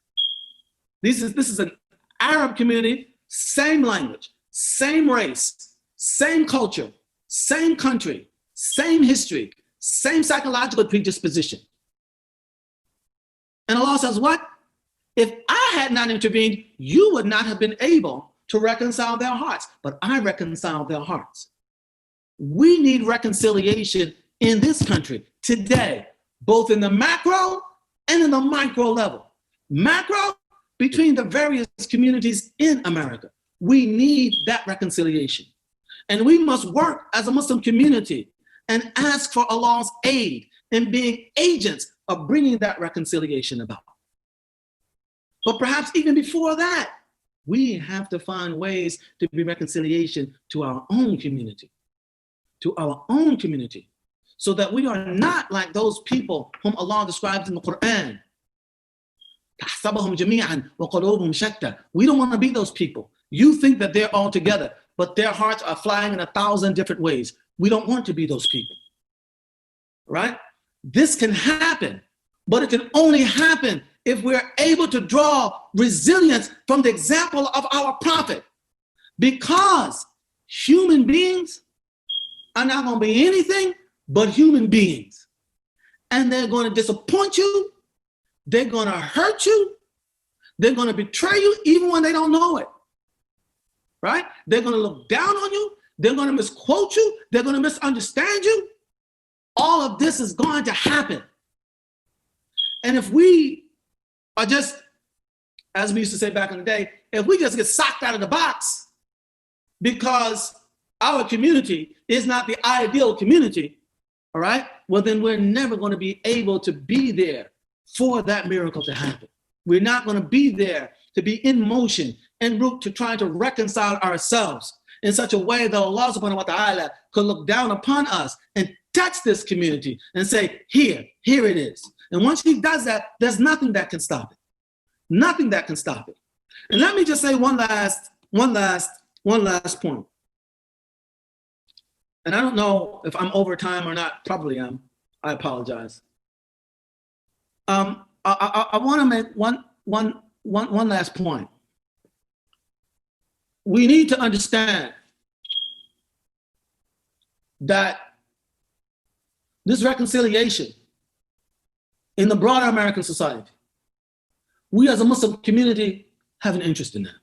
S3: an Arab community, same language, same race, same culture, same country, same history, same psychological predisposition. And Allah says, what? If I had not intervened, you would not have been able to reconcile their hearts, but I reconciled their hearts. We need reconciliation in this country today, both in the macro and in the micro level. Macro, between the various communities in America. We need that reconciliation. And we must work as a Muslim community and ask for Allah's aid in being agents of bringing that reconciliation about. But perhaps even before that, we have to find ways to bring reconciliation to our own community, so that we are not like those people whom Allah describes in the Qur'an. We don't want to be those people. You think that they're all together, but their hearts are flying in 1,000 different ways. We don't want to be those people, right? This can happen, but it can only happen if we're able to draw resilience from the example of our prophet, because human beings are not going to be anything but human beings. And they're going to disappoint you. They're going to hurt you. They're going to betray you even when they don't know it, right? They're going to look down on you. They're going to misquote you. They're going to misunderstand you. All of this is going to happen. And if we are just, as we used to say back in the day, if we just get socked out of the box because our community is not the ideal community, all right, well, then we're never going to be able to be there for that miracle to happen. We're not going to be there to be in motion en route to trying to reconcile ourselves in such a way that Allah subhanahu wa ta'ala could look down upon us and touch this community and say, here it is. And once he does that, there's nothing that can stop it. Nothing that can stop it. And let me just say one last point. And I don't know if I'm over time or not. Probably am. I apologize. I want to make one last point. We need to understand that this reconciliation in the broader American society, we as a Muslim community have an interest in that.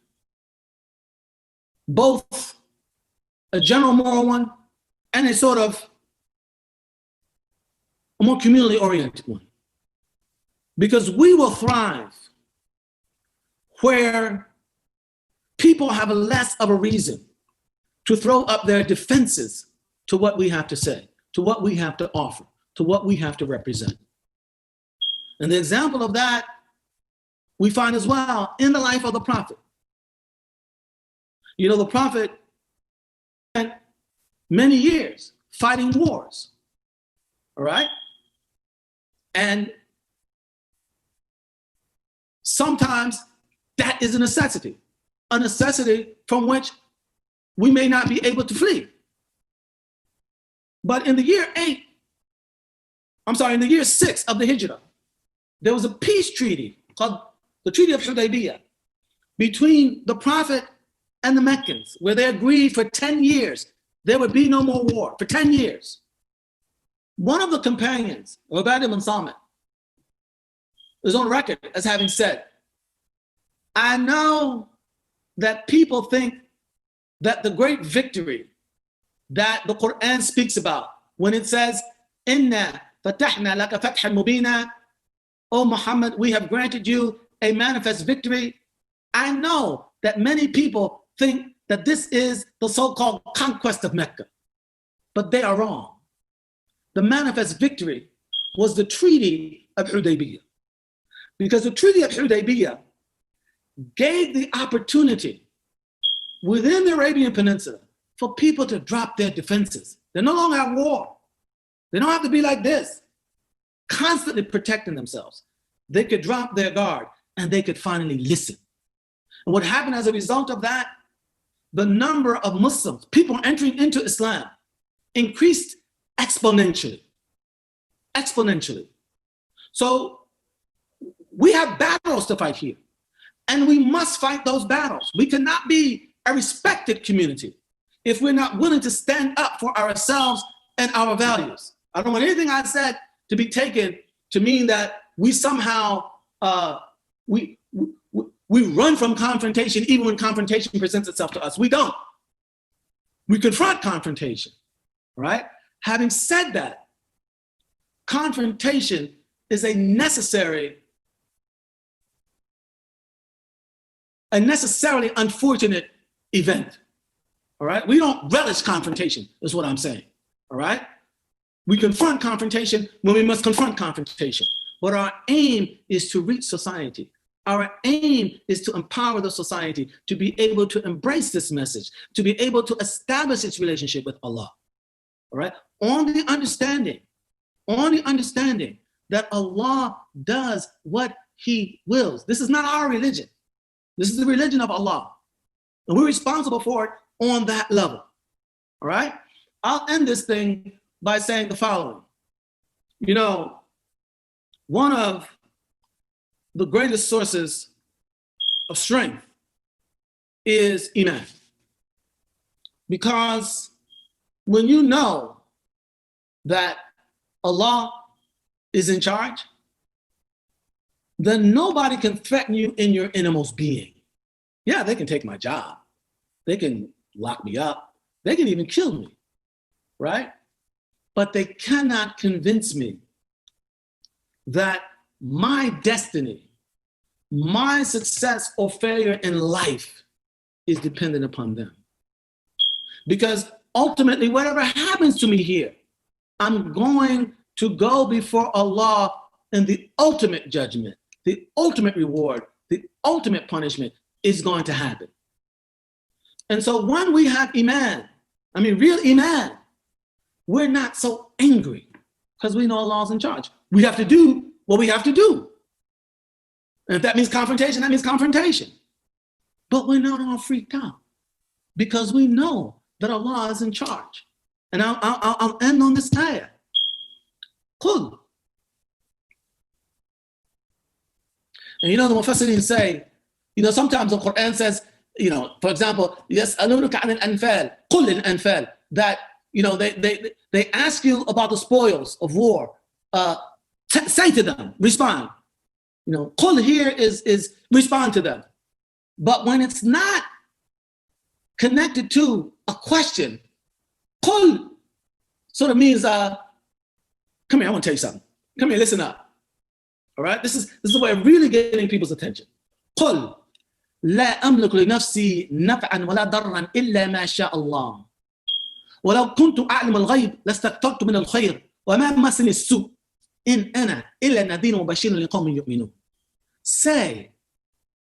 S3: Both a general moral one and a sort of a more community-oriented one. Because we will thrive where people have less of a reason to throw up their defenses to what we have to say, to what we have to offer, to what we have to represent. And the example of that we find as well in the life of the Prophet. You know, the Prophet spent many years fighting wars, all right? And sometimes that is a necessity from which we may not be able to flee. But in the year 6 of the Hijrah, there was a peace treaty called the Treaty of Hudaybiyah between the Prophet and the Meccans, where they agreed for 10 years there would be no more war, for 10 years. One of the companions, Ubadah ibn Samit, is on record as having said, I know that people think that the great victory that the Qur'an speaks about when it says, Inna fatahna laka fathan mubina, O Muhammad, we have granted you a manifest victory. I know that many people think that this is the so-called conquest of Mecca, but they are wrong. The manifest victory was the Treaty of Hudaybiyah, because the Treaty of Hudaybiyah gave the opportunity within the Arabian Peninsula for people to drop their defenses. They're no longer at war. They don't have to be like this, constantly protecting themselves. They could drop their guard and they could finally listen. And what happened as a result of that, the number of Muslims, people entering into Islam, increased exponentially. So we have battles to fight here, and we must fight those battles. We cannot be a respected community if we're not willing to stand up for ourselves and our values. I don't want anything I said to be taken to mean that we somehow we run from confrontation even when confrontation presents itself to us. We don't. We confront confrontation, right? Having said that, confrontation is a necessarily unfortunate event, all right? We don't relish confrontation, is what I'm saying, all right? We confront confrontation when we must confront confrontation. But our aim is to reach society. Our aim is to empower the society to be able to embrace this message, to be able to establish its relationship with Allah, all right? On the understanding that Allah does what He wills. This is not our religion. This is the religion of Allah. And we're responsible for it on that level, all right? I'll end this thing by saying the following. You know, one of the greatest sources of strength is Iman. Because when you know that Allah is in charge, then nobody can threaten you in your innermost being. Yeah, they can take my job. They can lock me up. They can even kill me, right? But they cannot convince me that my destiny, my success or failure in life is dependent upon them. Because ultimately, whatever happens to me here, I'm going to go before Allah in the ultimate judgment, the ultimate reward, the ultimate punishment is going to happen. And so when we have Iman, real Iman, we're not so angry because we know Allah's in charge. We have to do what we have to do. And if that means confrontation, that means confrontation. But we're not all freaked out because we know that Allah is in charge. And I'll end on this ayah. Qul. And the Mufassirin say, sometimes the Qur'an says, for example, يَسْأَلُونَكَ عَنِ الْأَنْفَالِ قُلْ الْأَنْفَالِ, that, they ask you about the spoils of war. Say to them, respond. Qul here is respond to them. But when it's not connected to a question, qul sort of means Come here, I want to tell you something. Come here, listen up. All right? This is a way of really getting people's attention. قل لا أملك لنفسي نفعا ولا ضرا إلا ما شاء الله. ولو كنت أعلم الغيب لاستكثرت من الخير وما مسني السوء إن أنا إلا نذير وبشير لقوم يؤمنون. Say,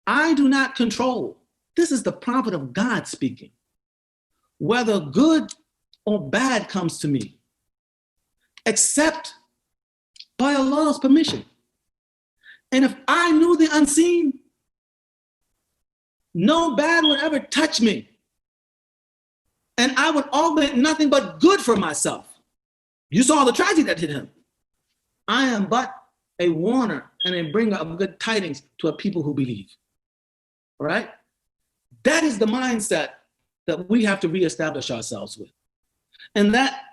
S3: I do not control. This is the prophet of God speaking. Whether good or bad comes to me, except by Allah's permission. And if I knew the unseen, no bad would ever touch me. And I would augment nothing but good for myself. You saw the tragedy that hit him. I am but a warner and a bringer of good tidings to a people who believe. All right? That is the mindset that we have to reestablish ourselves with. And that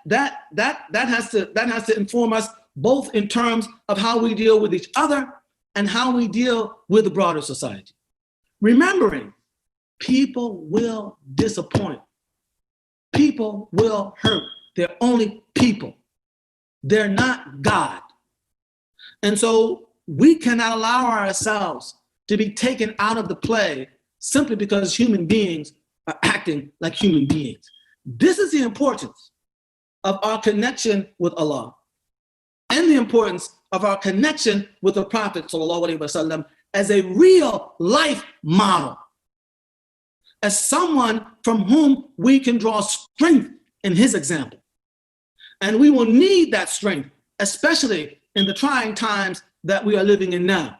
S3: has to inform us both in terms of how we deal with each other and how we deal with the broader society. Remembering, people will disappoint. People will hurt. They're only people. They're not God. And so we cannot allow ourselves to be taken out of the play simply because human beings are acting like human beings. This is the importance of our connection with Allah and the importance of our connection with the Prophet ﷺ as a real life model, as someone from whom we can draw strength in his example. And we will need that strength, especially in the trying times that we are living in now.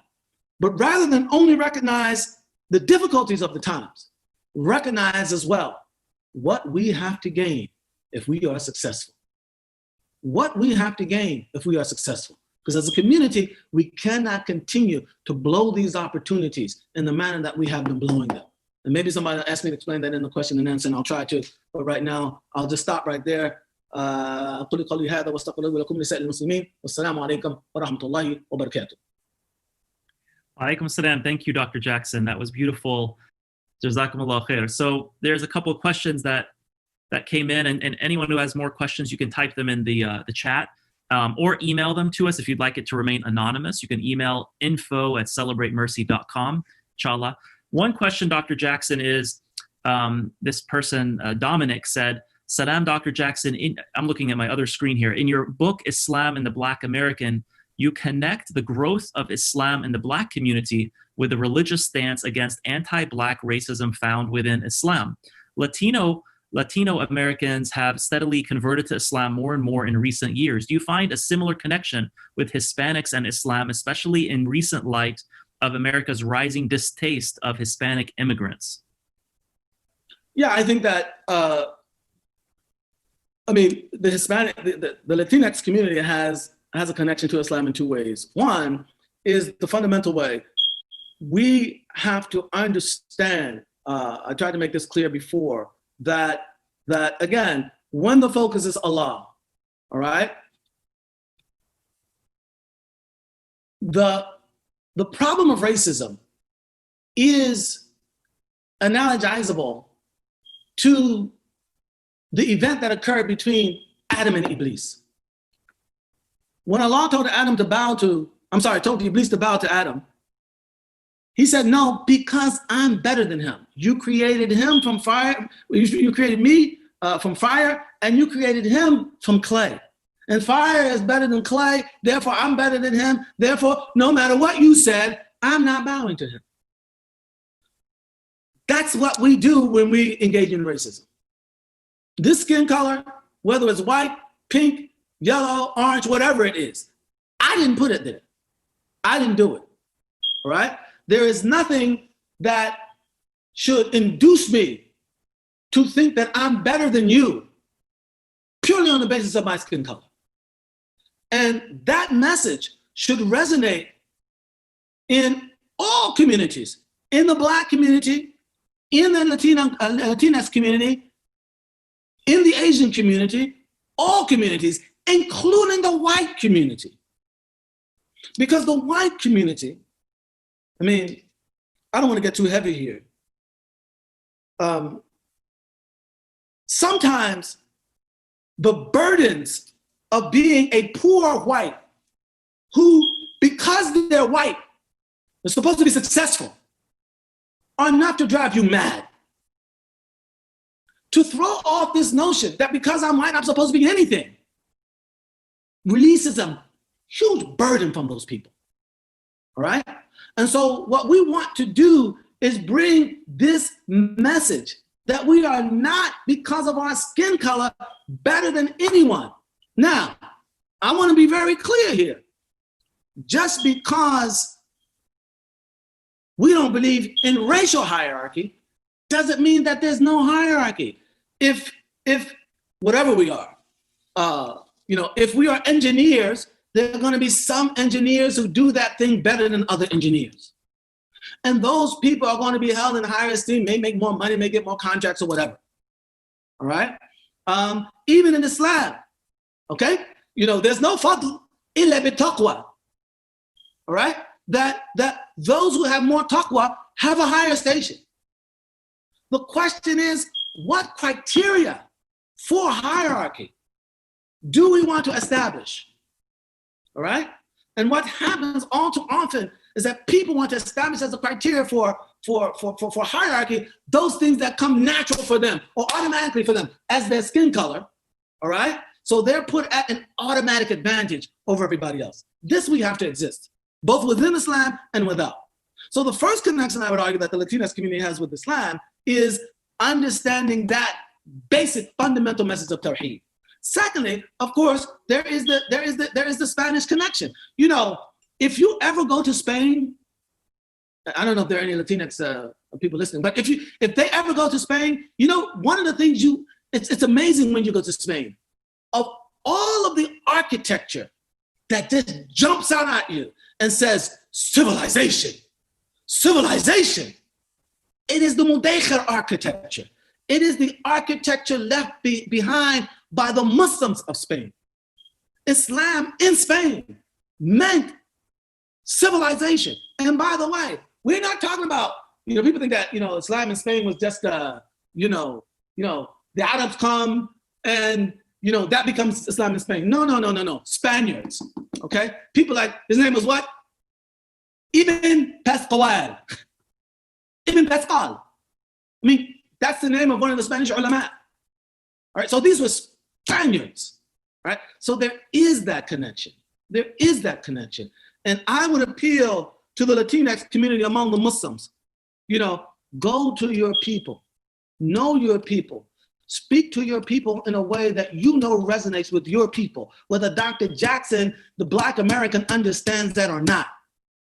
S3: But rather than only recognize the difficulties of the times, recognize as well what we have to gain if we are successful. What we have to gain if we are successful. Because as a community, we cannot continue to blow these opportunities in the manner that we have been blowing them. And maybe somebody will ask me to explain that in the question and answer, and I'll try to. But right now, I'll just stop right there. أقول قولي هذا واستغفر الله ولكم لسائر المسلمين والسلام عليكم ورحمة الله وبركاته.
S4: Alaikum salam. Thank you, Dr. Jackson. That was beautiful. Jazakumullah khair. So there's a couple of questions that came in, and anyone who has more questions, you can type them in the chat or email them to us if you'd like it to remain anonymous. You can email info@celebratemercy.com, inshallah. One question, Dr. Jackson, is this person, Dominic, said, Salam, Dr. Jackson. I'm looking at my other screen here. In your book, Islam and the Black American, you connect the growth of Islam in the Black community with the religious stance against anti-Black racism found within Islam. Latino Americans have steadily converted to Islam more and more in recent years. Do you find a similar connection with Hispanics and Islam, especially in recent light of America's rising distaste of Hispanic immigrants?
S3: Yeah, I think that, the Hispanic, the Latinx community has a connection to Islam in two ways. One is the fundamental way. We have to understand, I tried to make this clear before, that again, when the focus is Allah, all right? The problem of racism is analogizable to the event that occurred between Adam and Iblis. When Allah told Iblis to bow to Adam, he said, no, because I'm better than him. You created him from fire, you created me from fire, and you created him from clay. And fire is better than clay, therefore I'm better than him. Therefore, no matter what you said, I'm not bowing to him. That's what we do when we engage in racism. This skin color, whether it's white, pink, yellow, orange, whatever it is, I didn't put it there. I didn't do it, all right? There is nothing that should induce me to think that I'm better than you purely on the basis of my skin color. And that message should resonate in all communities, in the Black community, in the Latinx community, in the Asian community, all communities, including the white community. Because the white community, I don't want to get too heavy here. Sometimes the burdens of being a poor white who, because they're white, they're supposed to be successful, are enough to drive you mad. To throw off this notion that because I'm white, I'm supposed to be anything, releases a huge burden from those people, all right? And so what we want to do is bring this message that we are not, because of our skin color, better than anyone. Now, I want to be very clear here. Just because we don't believe in racial hierarchy doesn't mean that there's no hierarchy. If whatever we are, if we are engineers, there are going to be some engineers who do that thing better than other engineers. And those people are going to be held in higher esteem, may make more money, may get more contracts or whatever. All right? Even in Islam, okay? There's no fadl illa bi taqwa. All right? That those who have more taqwa have a higher station. The question is, what criteria for hierarchy do we want to establish? All right? And what happens all too often is that people want to establish as a criteria for hierarchy those things that come natural for them or automatically for them as their skin color, all right? So they're put at an automatic advantage over everybody else. This we have to exist, both within Islam and without. So the first connection I would argue that the Latinx community has with Islam is understanding that basic fundamental message of Tawheed. Secondly, of course, there is the Spanish connection. If you ever go to Spain, I don't know if there are any Latinx people listening, but if they ever go to Spain, one of the things it's amazing when you go to Spain, of all of the architecture that just jumps out at you and says, civilization. It is the Mudéjar architecture. It is the architecture left behind by the Muslims of Spain. Islam in Spain meant civilization. And by the way, we're not talking about, people think that, Islam in Spain was just, the Arabs come and, that becomes Islam in Spain. No. Spaniards, okay? People like, his name was what? Ibn Pascual. Ibn Pascal. That's the name of one of the Spanish ulama. All right, so these were Spaniards, right? So there is that connection. And I would appeal to the Latinx community among the Muslims, go to your people, know your people, speak to your people in a way that resonates with your people, whether Dr. Jackson, the Black American, understands that or not,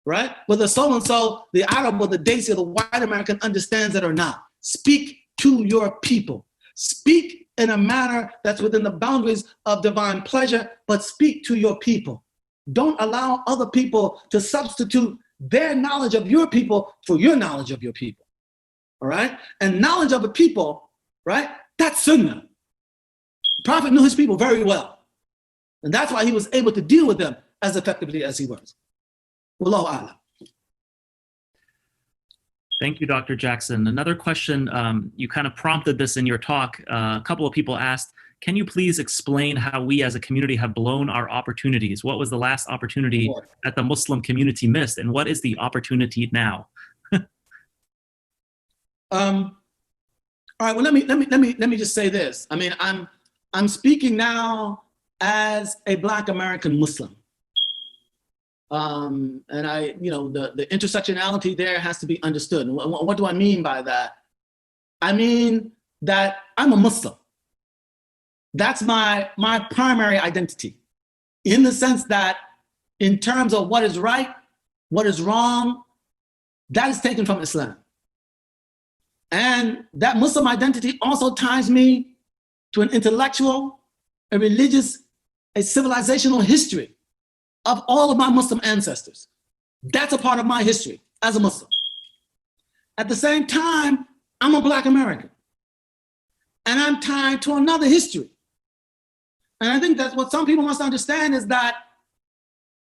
S3: right? Whether so-and-so, the Arab or the Desi or the white American understands that or not. Speak to your people. Speak in a manner that's within the boundaries of divine pleasure, but speak to your people. Don't allow other people to substitute their knowledge of your people for your knowledge of your people, all right? And knowledge of a people, right? That's sunnah. The Prophet knew his people very well. And that's why he was able to deal with them as effectively as he was. Wallahu a'lam.
S4: Thank you, Dr. Jackson. Another question, you kind of prompted this in your talk. A couple of people asked, can you please explain how we as a community have blown our opportunities? What was the last opportunity that the Muslim community missed? And what is the opportunity now?
S3: All right, well, let me just say this. I'm speaking now as a Black American Muslim. And the intersectionality there has to be understood. And what do I mean by that? I mean that I'm a Muslim. That's my primary identity, in the sense that in terms of what is right, what is wrong, that is taken from Islam. And that Muslim identity also ties me to an intellectual, a religious, a civilizational history of all of my Muslim ancestors. That's a part of my history as a Muslim. At the same time, I'm a Black American. And I'm tied to another history. And I think that's what some people must understand, is that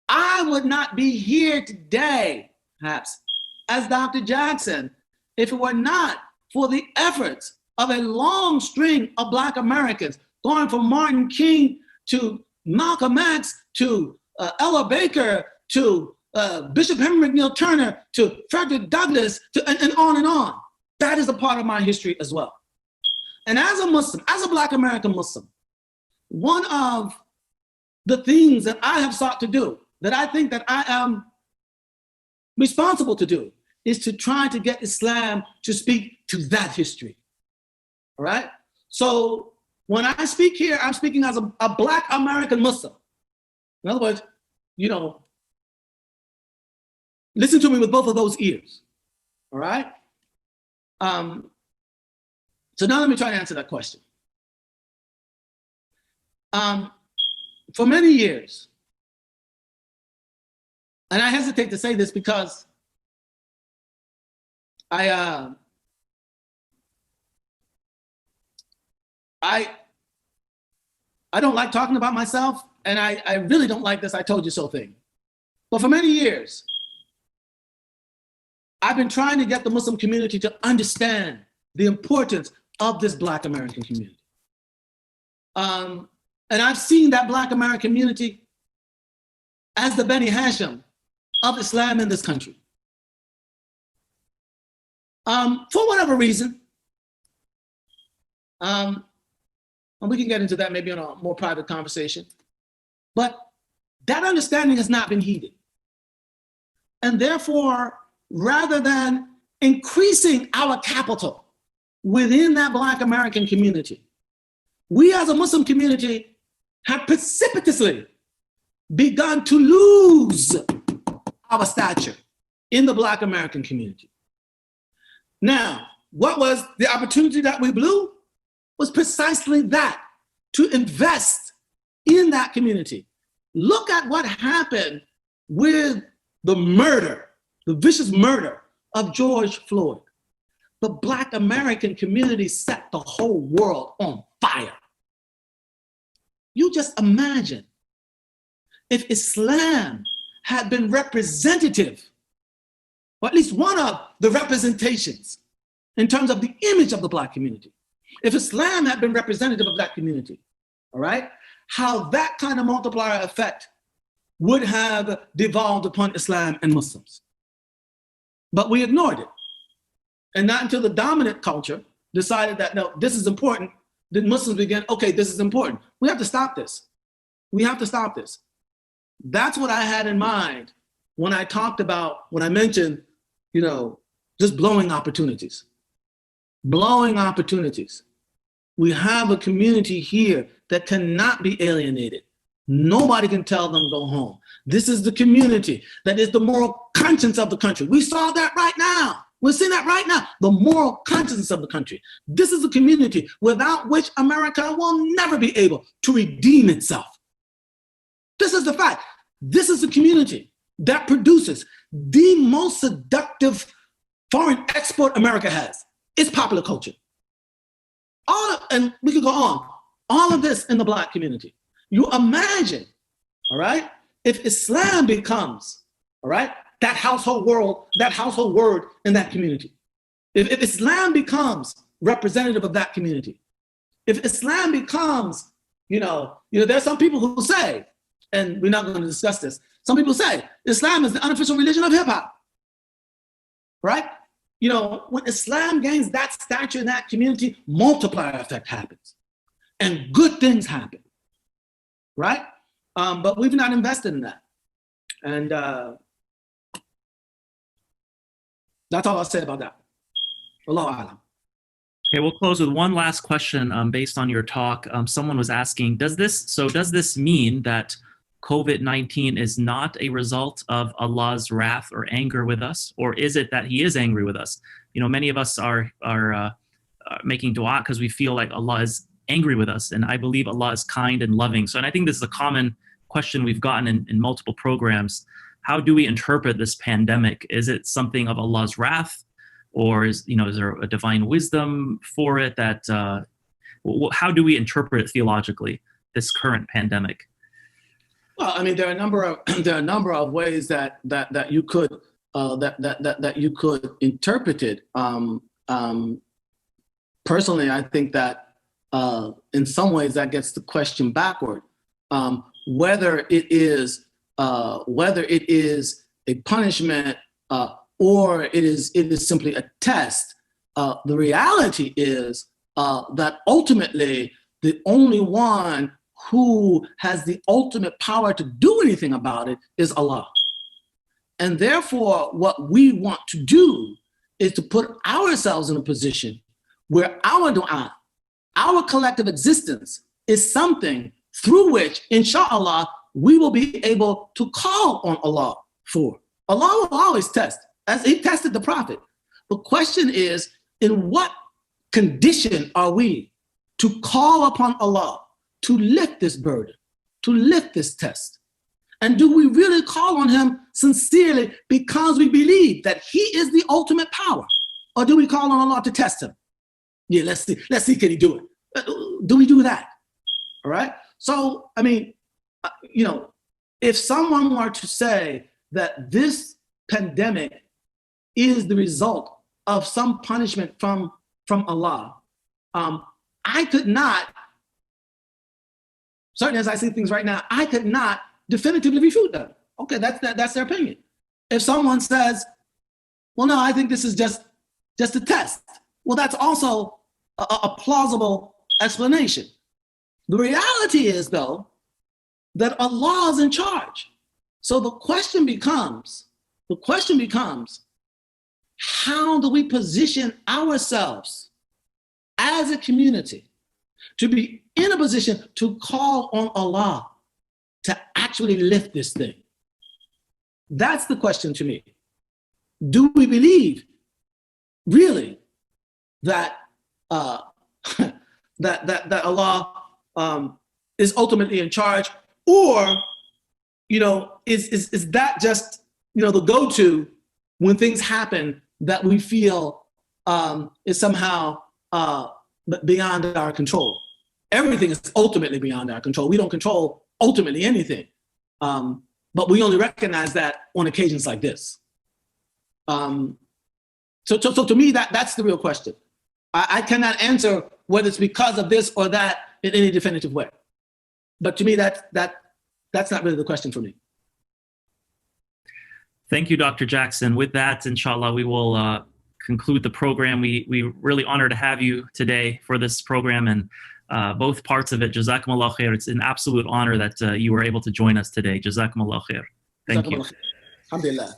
S3: I would not be here today, perhaps, as Dr. Jackson, if it were not for the efforts of a long string of Black Americans, going from Martin King to Malcolm X to Ella Baker to Bishop Henry McNeil Turner to Frederick Douglass and on and on. That is a part of my history as well. And as a Muslim, as a Black American Muslim, one of the things that I have sought to do, that I think that I am responsible to do, is to try to get Islam to speak to that history. All right? So when I speak here, I'm speaking as a Black American Muslim. In other words, you know, listen to me with both of those ears. All right? So now let me try to answer that question. For many years, and I hesitate to say this because I don't like talking about myself, and I really don't like this "I told you so" thing. But for many years, I've been trying to get the Muslim community to understand the importance of this Black American community. And I've seen that Black American community as the Beni Hashim of Islam in this country. For whatever reason, and we can get into that maybe in a more private conversation, but that understanding has not been heeded. And therefore, rather than increasing our capital within that Black American community, we as a Muslim community have precipitously begun to lose our stature in the Black American community. Now, what was the opportunity that we blew? Was precisely that, to invest in that community. Look at what happened with the murder, the vicious murder of George Floyd. The Black American community set the whole world on fire. You just imagine if Islam had been representative, or at least one of the representations in terms of the image of the Black community. If Islam had been representative of that community, all right, how that kind of multiplier effect would have devolved upon Islam and Muslims. But we ignored it. And not until the dominant culture decided that, no, this is important, then Muslims began, okay, this is important. We have to stop this. We have to stop this. That's what I had in mind when I talked about, when I mentioned, you know, just blowing opportunities. Blowing opportunities. We have a community here that cannot be alienated. Nobody can tell them go home. This is the community that is the moral conscience of the country. We saw that right now. We're seeing that right now, the moral conscience of the country. This is a community without which America will never be able to redeem itself. This is the fact. This is a community that produces the most seductive foreign export America has. It's popular culture. And we could go on. All of this in the Black community. You imagine, all right, if Islam becomes, all right, that household word in that community. If Islam becomes representative of that community. If Islam becomes, you know, there's some people who say, and we're not going to discuss this, some people say Islam is the unofficial religion of hip hop, right? You know, when Islam gains that stature in that community, multiplier effect happens and good things happen, right? But we've not invested in that. And that's all I'll say about that. Allahu A'lam.
S4: Okay, we'll close with one last question based on your talk. Someone was asking, does this mean that COVID-19 is not a result of Allah's wrath or anger with us, or is it that He is angry with us? You know, many of us are making dua because we feel like Allah is angry with us, and I believe Allah is kind and loving. So, and I think this is a common question we've gotten in multiple programs. How do we interpret this pandemic? Is it something of Allah's wrath, or is there a divine wisdom for it? That how do we interpret it theologically, this current pandemic?
S3: Well, I mean, there are a number of ways that you could that you could interpret it. Personally, I think that in some ways that gets the question backward. whether it is a punishment or it is simply a test. The reality is that ultimately the only one who has the ultimate power to do anything about it is Allah. And therefore, what we want to do is to put ourselves in a position where our dua, our collective existence, is something through which, inshallah, we will be able to call on Allah for. Allah will always test, as He tested the Prophet. The question is, in what condition are we to call upon Allah to lift this burden, to lift this test? And do we really call on Him sincerely because we believe that He is the ultimate power? Or do we call on Allah to test Him? Yeah, let's see, can He do it? Do we do that? All right? So, I mean, if someone were to say that this pandemic is the result of some punishment from Allah, I could not, certainly as I see things right now, I could not definitively refute them. Okay, that's their opinion. If someone says, well, no, I think this is just a test, well, that's also a plausible explanation. The reality is, though, that Allah is in charge. So the question becomes, how do we position ourselves as a community to be in a position to call on Allah to actually lift this thing? That's the question to me. Do we believe really that that Allah is ultimately in charge, or is that just the go-to when things happen that we feel is somehow beyond our control? Everything is ultimately beyond our control. We don't control ultimately anything, but we only recognize that on occasions like this. So to me, that's the real question. I cannot answer whether it's because of this or that in any definitive way. But to me, that's not really the question for me.
S4: Thank you, Dr. Jackson. With that, inshallah, we will conclude the program. We really honor to have you today for this program, and both parts of it. Jazakumullah khair. It's an absolute honor that you were able to join us today. Jazakumullah khair. Thank you.
S3: Alhamdulillah.